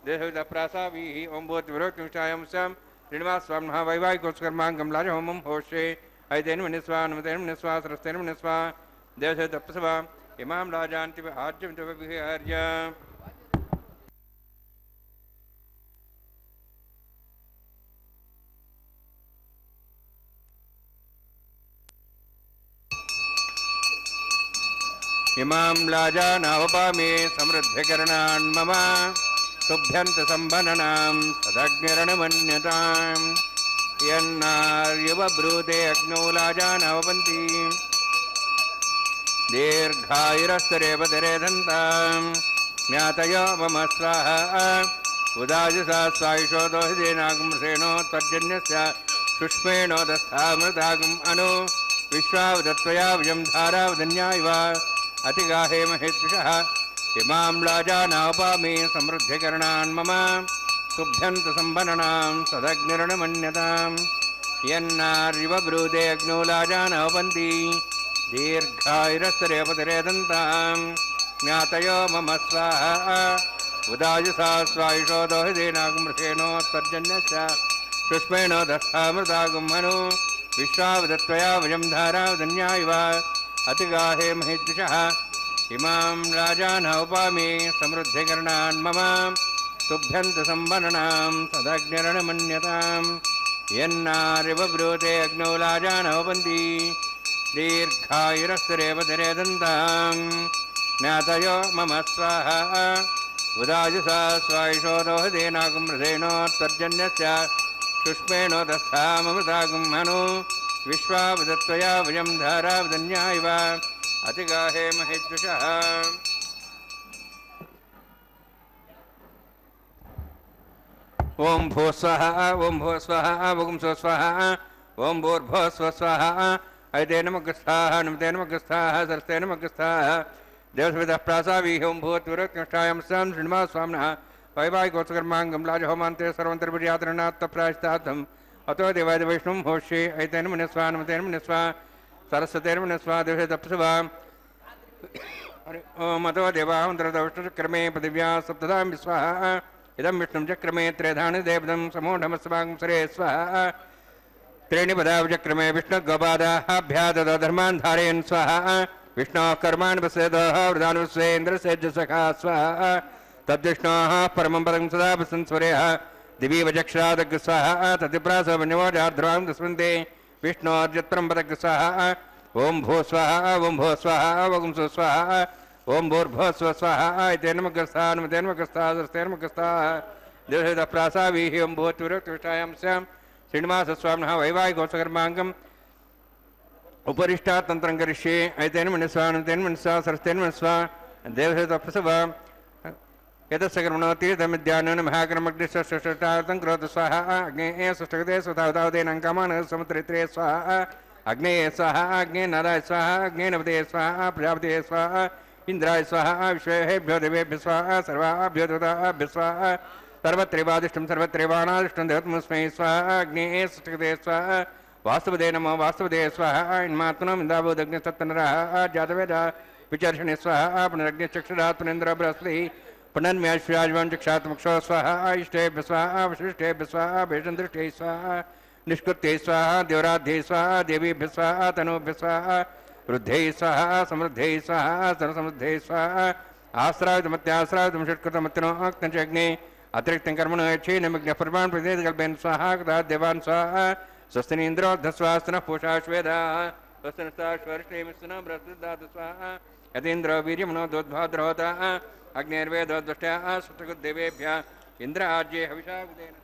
देहविदप्रासाभिः ओं भूतिविरोक्तिमिष्टायं स्यां श्रीनिवासस्वामिनः वैवाहिकोत्सकर्माङ्गं लाजहोमं होष्ये ऐदेन मनिस्वा नमतेन मनिस्वा सरस्तेन मनिस्वा देवसेतप्रसवा इमां राजान्ति आज्यमितविहार्य इमां लाजानावपामे समृद्धिकरणान् मम तुभ्यन्तसम्भननां सदग्निरणमन्यताम् यन्नार्युवब्रूते अग्नौ लाजानावपन्ति दीर्घायुरस्तरेपतिरेधन्तां ज्ञातयो मम स्वाहा उदाजसा स्वायुषोदो हिदेनागुंसेनो त्वज्जन्यस्य शुष्मेणोदस्थामृतागुम् अनु विश्वावदत्वया विजं धारावधन्या इव अतिगाहे महेद्विषः इमां लाजानावपामे समृद्धिकरणान् मम तुभ्यन्तसम्भननां सदग्निरणमन्यतां यन्नार्युवब्रूते अग्नौ लाजानावपन्ति दीर्घायुरस्तरेपतिरेदन्तां ज्ञातयो मम स्वाहा उदाजसा स्वायुषोदो हिदेनागुमृषेणोत्तर्जन्यस्य शुष्मेणो दस्थामृतागुम् अनु विश्वावदत्वया वयं धारावधन्या इव अतिगाहे महेद्विषः इमां राजानावपामे समृद्धिकरणान् मम तुभ्यन्तसम्भननां सदग्निरणमन्यतां यन्नार्युवब्रूते अग्नौ लाजानावपन्ति दीर्घायुरस्तरेपतिरेदन्तां ज्ञातयो मम स्वाहा उदाजसा स्वायुषोदो हिदेनागुमृषेणोत्तर्जन्यस्य शुष्मेणोदस्थामृतागुम् अनु विश्वावदत्वया वयं धारावधन्या इव अतिगाहे महेद्विषः ओं भूस्वः ओं भूस्वः ओं स्वस्वः ओं भूर्भुवस्वः ऐतेन मगस्थाः नमतेन मगस्थाः सरस्तेन मगस्थाः देवसविदः प्रासावीः ओं भूत्विरोक्तिमिष्टायं स्यां श्रीनिवासस्वामिनः वैवाहिकोत्सकर्माङ्गं लाजहोमान्ते सर्वन्तर्पर्यातरणात्तप्रायश्चित्तार्थम् अतो देवाय वैष्णवं होष्ये ऐतेन मनिस्वा नमतेन मनिस्वा सरस्वतेन मनिस्वा देवसेतप्रसवा ओम अतो देवावन्तरदविष्णुचक्रमे पृथिव्या सप्तधां स्वाहा इदं विष्णुं चक्रमे त्रेधानि देवदं समूढमस्वागं सरे स्वाहा त्रीणि पदावचक्रमे विष्णुगोपादाभ्या ददो धर्मान् धारयन् स्वाहा विष्णोः कर्माणि पश्येदः वृदानुस्वेन्द्रसेज्जसखा स्वाहा तद्विष्णोः परमं पदं सदा संस्मरेः दिवी वजक्षरादग् स्वाहा तदिप्रासवन्यवोजार्ध्रां दस्मन्ते विष्णोर्जत्रं पदग् स्वाहा ओं भू स्वाहा ओं भो स्वाहा ओं सु स्वाहा ओं भूर्भुव स्वाहा इतेन मगस्थाः नमतेन मगस्थाः सरस्तेन मगस्थाः देवसेतः प्रासावीः ओं भूत्विरोक्तिमिष्टायां स्यां श्रीनिवासस्वामिनः वैवाहिकोत्सकर्माङ्गम् उपरिष्टात् तन्त्रं करिष्ये ऐतेन मनिस्वा नमतेन मनिस्वा सरस्तेन मनिस्वा देवसेतः प्रसवा यतस्य कर्मणो तीर्थमिद्यानन महाकर्मग्निष्टार्थं करोतु स्वाहा अग्नेय सुष्ठगते स्वतावतावतेनाङ्कामान् समुद्रित्रे स्वाहा अग्नेय स्वाहा अग्ने नाराय स्वाहा अग्ने नवते स्वाहा प्रजापते स्वाहा इंद्राय स्वाहा विश्वेभ्यो देवेभ्यो स्वाहा सर्वाभ्यो देवताभ्यो स्वाहा सर्वत्रैवादिष्टं सर्वत्रैवानादिष्टं देवतमस्मै स्वाहा अग्नेः सृष्टिकृते स्वाहा वास्तुपदे नमो वास्तुपदे स्वाहा इन्मात्मनो मिन्दाभूदग्निसत्तनरः जातवेद विचर्षणे स्वाहा पुनरग्निश्चक्षुरात् पुनेन्द्र बृहस्पतिः पुनर्म्याश्विराजवं चक्षात्मक्षो स्वाहा इष्टेभ्य स्वाहा वशिष्ठेभ्य स्वाहा भेषन्दृष्टे स्वाहा निष्कृत्यै स्वाहा देवराध्ये स्वाहा देवीभ्य स्वाहा तनूभ्य स्वाहा वृद्धै स्वाहा समृद्धै स्वाहा सर्वसमृद्धै स्वाहा आश्रावितमत्याश्रावितं षट्कृतमत्यनोक्तञ्चग्ने अतिरिक्तं कर्मणो यच्छेनमग्नप्रमाण प्रतिकल्पेन स्वाहा कृता देवान् स्वाहा स्वस्तिनीन्द्रोऽर्धस्वास्तनः पूषाश्वेदाः स्वस्तिनस्ताश्वर्ष्णेमिस्तनः बृहस्पतिर्दातु स्वाहा यतीन्द्रो वीर्यमनो दोद्भाद्रहोताः अग्नेर्वेदोद्वष्ट्याः सृष्टकृद्देवेभ्यः इन्द्र आज्ये हविषा विदेन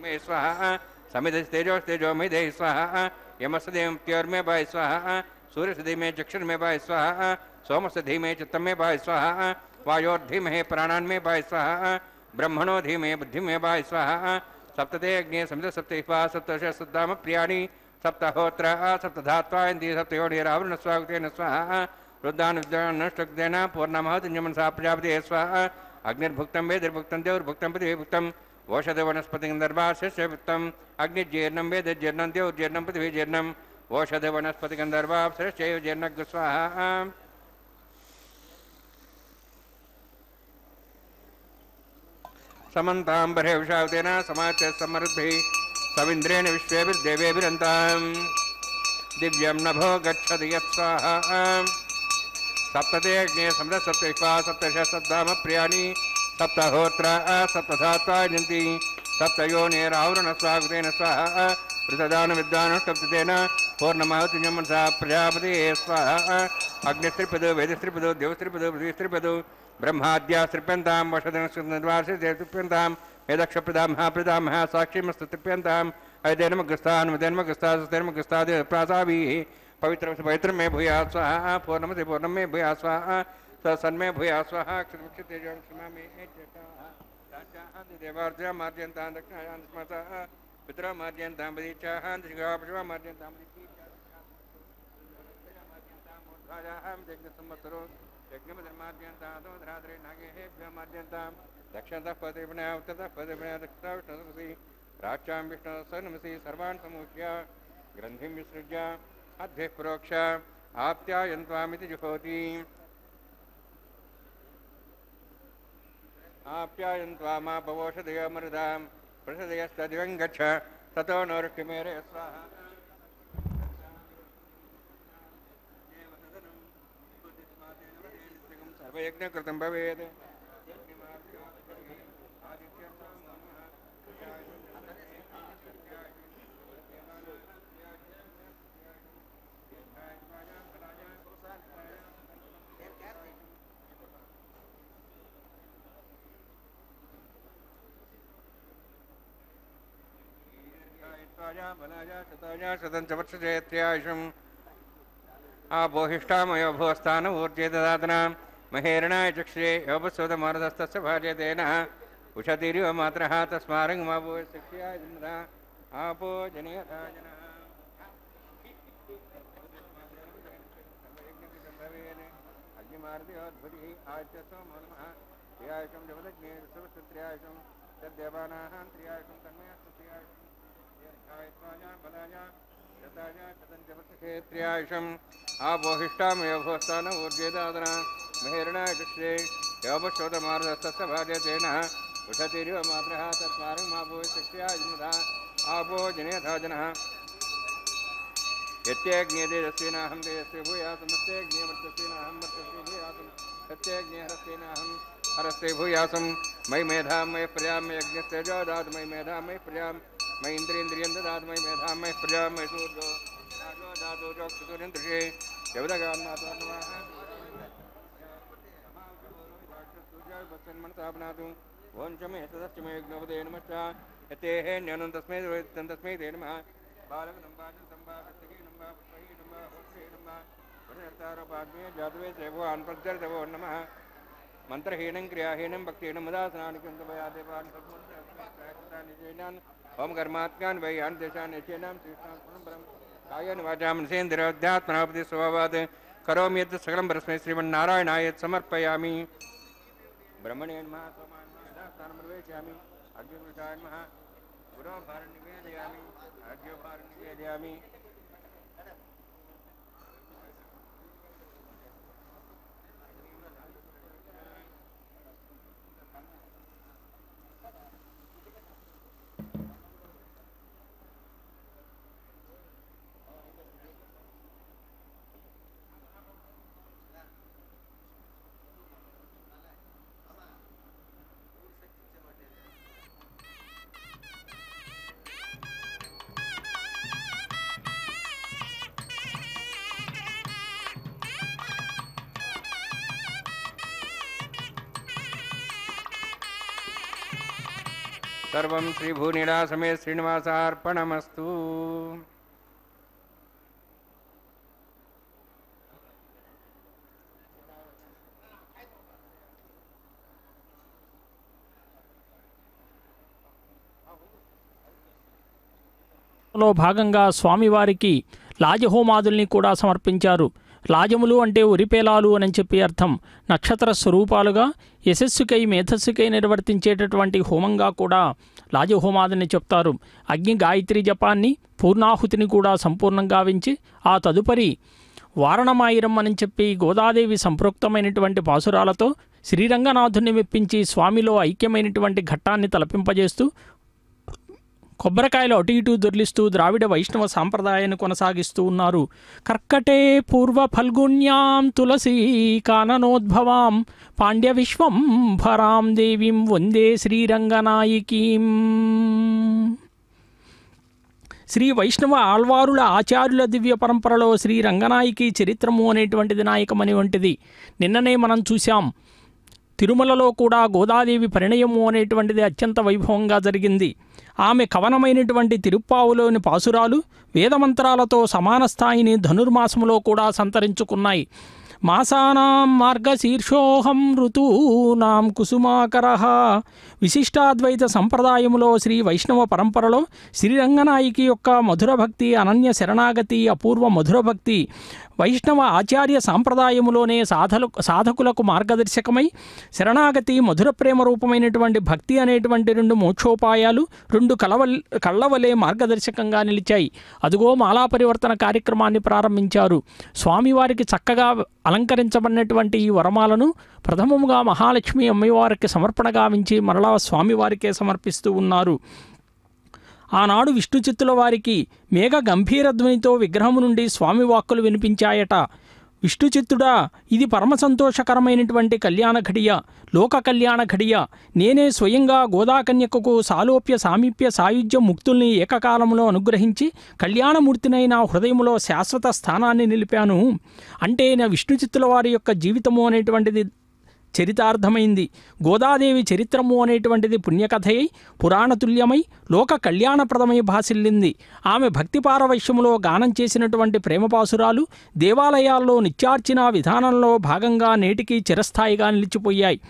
मे स्वाहा समिधस्तेजोस्तेजो मेधे स्वाहा यमस्देवं त्योर्मे भाय स्वाहा सूर्यसधीमे चक्षुर्मे भाय स्वाहा सोमसधीमे चित्तमे भाय स्वाहा वायोर्धीमहे प्राणान्मे भाय स्वाहा ब्रह्मणो धीमे बुद्धिमे भाय स्वाहा सप्तते अग्ने समित सप्तैपा सप्तश सप्ताम प्रियाणि सप्तहोत्र सप्तधात्वा इन्द्रिय सप्तयोनिरावरण स्वागतेन स्वाहा रुद्रान् विद्वान् नष्टक्तेन पूर्णमहतिञ्जमनसा प्रजापते स्वाहा अग्निर्भुक्तं वेदिर्भुक्तं देवैर्भुक्तं पृथिवीभुक्तं ओषधवनस्पतिगन्धर्वाश्रयभुक्तम् अग्निजीर्णं वेदजीर्णं देवजीर्णं पृथिवीजीर्णम् ओषधवनस्पतिगन्धर्वाश्रयैव जीर्णज्ञ स्वाहा समन्ताम्बरे विषावतेन समाचे समृद्धिः सविन्द्रेण विश्वेभिर्देवेभिरन्तां दिव्यं नभो गच्छति यत्स्वाहा सप्तते अग्ने सप्तैपा सप्तश सप्ताम प्रियाणि सप्तहोत्र सप्तधात्वा जन्ति सप्तयोनिरावरण स्वागतेन स्वाहा पृथदान विद्वानुष्टप्तेन पूर्णमाहुतिञ्जमनसा प्रजापते स्वाहा अग्निस्त्रिपदो वेदस्त्रिपदो देवस्त्रिपदो पृथ्वीस्त्रिपदो ब्रह्माद्या तृप्यन्तां वषदनस्वासे तृप्यन्तां वेदक्षप्रदामः प्रदामः साक्षीमस्तु तृप्यन्ताम् अयदेनमग्रस्तान् मदेनमग्रस्तास्तेनमग्रस्ताद् प्रासाभिः पवित्रं मे भूयात् स्वाहा पूर्णमते पूर्णं मे भूयात् स्वाहा सन्मे भूया स्वाहा क्षितेजं क्षमा मे देवार्जा मार्जयन्तां दक्षिणायां स्मतः पितरा मार्जयन्तां बदीचाः दिशगापशवा मार्जयन्तां बदीचाः यज्ञसंवत्सरो यज्ञमधर्मार्जयन्तां धराद्रे नागेभ्यः मार्जयन्तां दक्षिणतः पदेपणया उत्तरतः पदेपणया दक्षिणतः विष्णुसि प्राच्यां विष्णुः सन्नमसि सर्वान् समूह्य ग्रन्थिं विसृज्य अद्भिः प्रोक्ष आप्यायन्त्वामिति जुहोति आप्यायन्त्वामा भवोषधयो मरुदां प्रसदयस्तदिवं गच्छ ततो नो ऋषिमेरे स्वाहा सर्वयज्ञकृतं भवेत् शतं च वर्षचैत्र्यायुषम् आबोहिष्ठामयो भोस्थान ऊर्जे ददातना महेरणाय चक्षे योपस्वतमारदस्तस्य भार्यतेन उषतिरिव मात्रः तस्मारङ्गमाभो शिक्ष्याय इन्द्रा आपो जनेता जनः अग्निमार्दयोद्भुतिः आयत्यसो नमः त्रियायुषं जपदग्ने विश्वस्त्रियायुषं तद्देवानाः त्रियायुषं तन्मयस्तु त्रियायुषं त्रियायुषम् आबोहिष्ठामयो भोस्थान ऊर्जेदादना महेरणाय चक्षे योपशोधमार्दस्तस्य भार्यतेन उषतिरिव मात्रः तस्मारङ्गमाभो शिक्ष्याय इन्द्रा आपो जनेता जनः यत्यग्ने तेजस्विनाहं तेजस्वी भूयासं सत्यग्ने वर्चस्विनाहं वर्चस्वी भूयासं सत्यग्ने हरस्तेनाहं हरस्ते भूयासं मयि मेधां मयि प्रजां मयि यज्ञस्तेजो ददातु मयि मेधां मयि प्रजां मयि इन्द्रियेन्द्रियं ददातु मयि मेधां मयि प्रजां मयि सूर्यो राजो दातु चक्षुरिन्द्रिये देवदगान्नाथो नमः मनसा बनातु ओं च मे सदस्य मे यज्ञपदे नमश्च यतेः न्यनं तस्मै तस्मै ते नमः बालकं संवादस्तगे नमः पुष्पै नमः होत्रे नमः वनर्तारोपाग्ने जातवे देवान् प्रत्यर्दवो नमः मंत्रहीनं क्रियाहीनं भक्तिहीनं मदासनानि कुन्तवया देवान् सद्मन्त्रान् ओम कर्मात्मान् वैयान् देशान् यचेनां श्रीकृष्णात्मनं कायेन वाचा मनसेन्द्रियाध्यात्मनापति स्वभावात् करोमि यत् सकलं परस्मै श्रीमन्नारायणाय समर्पयामि ब्रह्मणे नमः స్థానం ప్రవేశయామి. అగ్నిపురుషాయ నమః. గురోభారం నివేదయామి. అగ్నిభారం నివేదయామి. సర్వం శ్రీభూనిడా సమేత శ్రీనివాసార్పణమస్తు. లో భాగంగా స్వామివారికి లాజహోమాదుల్ని కూడా సమర్పించారు. లాజములు అంటే ఉరిపేలాలు అని చెప్పి అర్థం. నక్షత్ర స్వరూపాలుగా యశస్సుకై మేధస్సుకై నిర్వర్తించేటటువంటి హోమంగా కూడా లాజహోమాదుల్ని చెప్తారు. అగ్ని గాయత్రి జపాన్ని పూర్ణాహుతిని కూడా సంపూర్ణంగా వించి ఆ తదుపరి వారణమాయిరం అని చెప్పి గోదాదేవి సంపృక్తమైనటువంటి పాసురాలతో శ్రీరంగనాథుని మెప్పించి స్వామిలో ఐక్యమైనటువంటి ఘట్టాన్ని తలపింపజేస్తూ కొబ్బరికాయలు అటు ఇటు దొర్లిస్తూ ద్రావిడ వైష్ణవ సాంప్రదాయాన్ని కొనసాగిస్తూ ఉన్నారు. కర్కటే పూర్వ ఫల్గుణ్యాం తులసీ కాననోద్భవాం పాండ్య విశ్వంభరాం దేవీం వందే శ్రీరంగనాయకీం. శ్రీ వైష్ణవ ఆళ్వారుల ఆచార్యుల దివ్య పరంపరలో శ్రీ రంగనాయకి చరిత్రము అనేటువంటిది నాయకమని వంటిది. నిన్ననే మనం చూశాం. తిరుమలలో కూడా గోదాదేవి పరిణయము అనేటువంటిది అత్యంత వైభవంగా జరిగింది. ఆమె కవనమైనటువంటి తిరుప్పావులోని పాసురాలు వేదమంత్రాలతో సమాన స్థాయిని ధనుర్మాసములో కూడా సంతరించుకున్నాయి. మాసానాం మార్గశీర్షోహం ఋతూనాం కుసుమాకరః. విశిష్టాద్వైత సంప్రదాయములో శ్రీ వైష్ణవ పరంపరలో శ్రీరంగనాయకి యొక్క మధుర భక్తి, అనన్య శరణాగతి, అపూర్వ మధుర భక్తి వైష్ణవ ఆచార్య సాంప్రదాయములోనే సాధకులకు మార్గదర్శకమై శరణాగతి, మధుర ప్రేమ రూపమైనటువంటి భక్తి అనేటువంటి రెండు మోక్షోపాయాలు రెండు కళ్ళవలే మార్గదర్శకంగా నిలిచాయి. అదుగో మాలా పరివర్తన కార్యక్రమాన్ని ప్రారంభించారు. స్వామివారికి చక్కగా అలంకరించబడినటువంటి ఈ వరమాలను ప్రథమముగా మహాలక్ష్మి అమ్మవారికి సమర్పణగా వించి మరలా స్వామివారికే సమర్పిస్తూ ఉన్నారు. ఆనాడు విష్ణు చిత్తుల వారికి మేఘ గంభీర ధ్వనితో విగ్రహము నుండి స్వామి వాక్కులు వినిపించాయట. విష్ణు చిత్తుడా, ఇది పరమ సంతోషకరమైనటువంటి కళ్యాణ ఘడియ, లోక కళ్యాణ ఘడియ. నేనే స్వయంగా గోదాకన్యకకు సాలోప్య సామీప్య సాయుధ్య ముక్తుల్ని ఏకకాలంలో అనుగ్రహించి కళ్యాణమూర్తినైన హృదయములో శాశ్వత స్థానాన్ని నిలిపాను. అంటే నా విష్ణు చిత్తుల వారి యొక్క జీవితము అనేటువంటిది చరితార్థమైంది. గోదాదేవి చరిత్రము అనేటువంటిది పుణ్యకథయై పురాణతుల్యమై లోక కళ్యాణప్రదమై భాసిల్లింది. ఆమె భక్తి పారవశ్యములో గానం చేసినటువంటి ప్రేమపాసురాలు దేవాలయాల్లో నిత్యార్చన విధానంలో భాగంగా నేటికి చిరస్థాయిగా నిలిచిపోయాయి.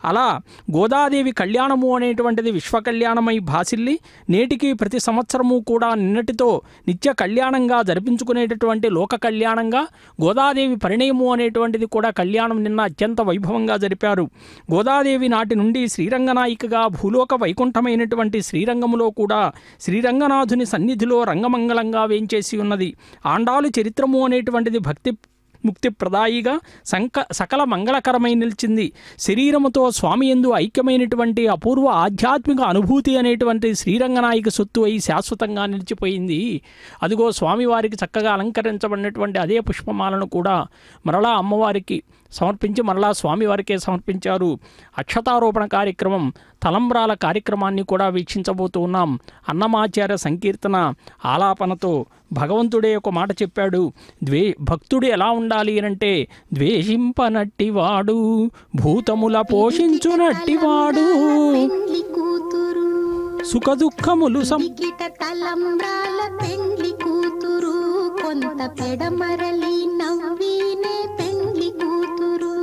అలా గోదాదేవి కళ్యాణము అనేటువంటిది విశ్వకళ్యాణమై భాసిల్లి నేటికి ప్రతి సంవత్సరము కూడా నిన్నటితో నిత్య కళ్యాణంగా జరిపించుకునేటటువంటి లోక కళ్యాణంగా గోదాదేవి పరిణయము అనేటువంటిది కూడా కళ్యాణం నిన్న అత్యంత వైభవంగా జరిపారు. గోదాదేవి నాటి నుండి శ్రీరంగనాయికగా భూలోక వైకుంఠమైనటువంటి శ్రీరంగములో కూడా శ్రీరంగనాథుని సన్నిధిలో రంగమంగళంగా వేంచేసి ఉన్నది. ఆండాలు చరిత్రము అనేటువంటిది భక్తి ముక్తి ప్రదాయిగా సకల మంగళకరమై నిలిచింది. శరీరముతో స్వామి యందు ఐక్యమైనటువంటి అపూర్వ ఆధ్యాత్మిక అనుభూతి అనేటువంటి శ్రీరంగనాయక సొత్తు అయి శాశ్వతంగా నిలిచిపోయింది. అదిగో స్వామివారికి చక్కగా అలంకరించబడినటువంటి అదే పుష్పమాలను కూడా మరలా అమ్మవారికి సమర్పించి మరలా స్వామివారికే సమర్పించారు. అక్షతారోపణ కార్యక్రమం, తలంబ్రాల కార్యక్రమాన్ని కూడా వీక్షించబోతూ ఉన్నాం. అన్నమాచార్య సంకీర్తన ఆలాపనతో భగవంతుడే ఒక మాట చెప్పాడు. భక్తుడు ఎలా ఉండాలి అనంటే ద్వేషింపనట్టివాడు, భూతముల పోషించునట్టివాడు, సుఖదుఖములు తలంబ్రాల పెండ్లి కూతురు, కొంత పెడమరలి నవ్వినే పెండ్లి కూతురు.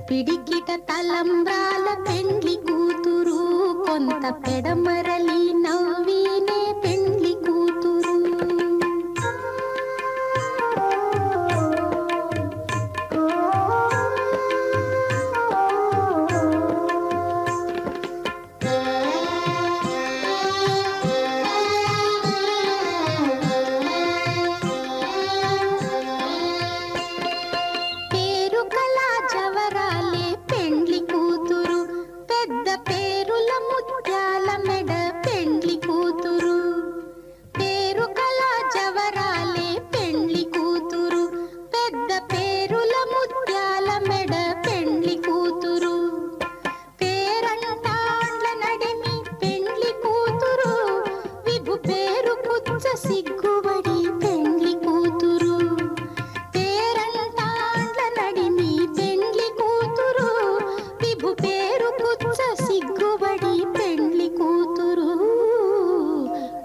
పిడికిట తలంబ్రాల పెండ్లి కూతురు, కొంత పెడమరలి నవ్వినే పెండ్లి కూతురు.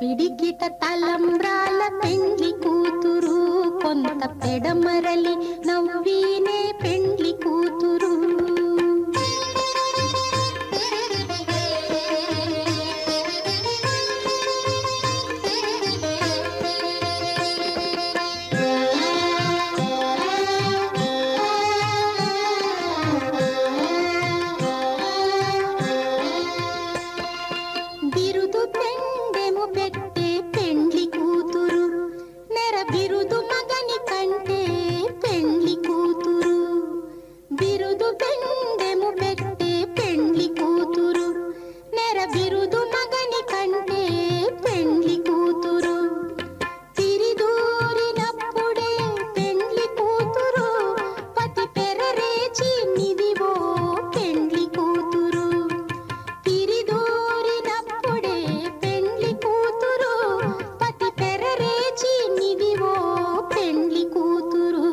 పిడికిట తలంబ్రాల పెండ్లి కూతురు కొంత పెడమరలి నవ్వీనే పెండ్లి కూతురు. బిరుదు పెండెము పెట్టే పెండ్లి కూతురు నెర బిరుదు మగని కంటే పెండ్లి కూతురు. బిరుదు పెండెము పెట్టే పెండ్లి కూతురు నెర బిరుదు మగని కంటే పెండ్లి కూతురు. తిరిదూరినప్పుడే పెండ్లి కూతురు పతి పెరరేచి నిదివో పెండ్లి కూతురు. తిరిదూరినప్పుడే పెండ్లి కూతురు పతి పెరరేచి నిదివో పెండ్లి కూతురు.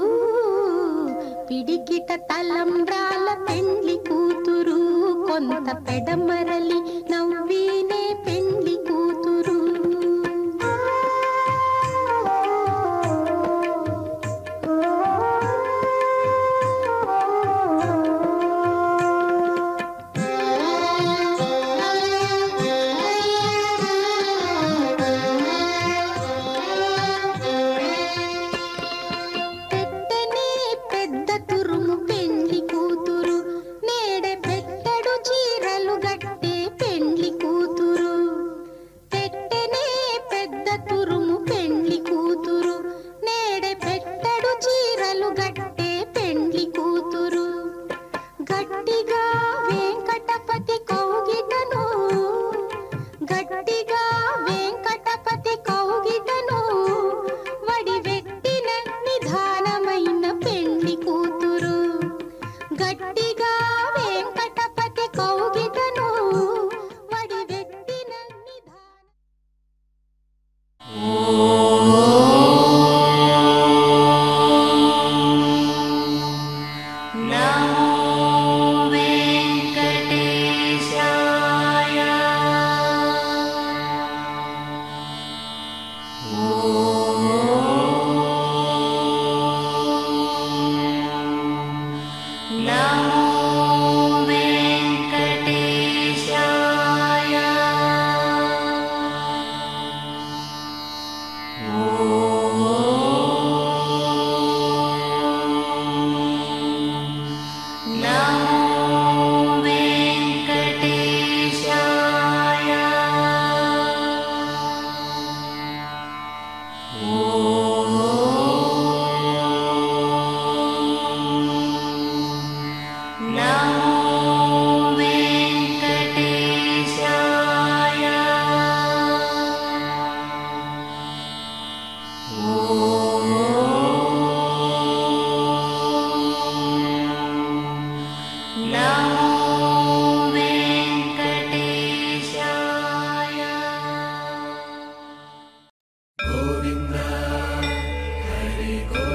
పిడికిట తలంబ్రాల పెండ్లి కూతురు కొంత పెడమరలి నవ్వీనే పెండ్లి కూతురు. పెట్టనే పెద్ద తురుము పెండ్లి కూతురు నేడే పెట్టడు చీరలు గట్టే పెండ్లి కూతురు. పెట్టనే పెద్ద తురుము పెండ్లి కూతురు నేడే పెట్టడు చీరలు గట్టే పెండ్లి కూతురు. గట్టిగా వెంకటపతి కౌగిటను గట్టిగా వెంకటపతి కౌగిటను వడివెట్టిన నిధానమైన పెండ్లి కూతురు. గట్టిగా వెంకటపతి కౌగిటను వడివెట్టిన నిధాన. గోవింద హరి గోవింద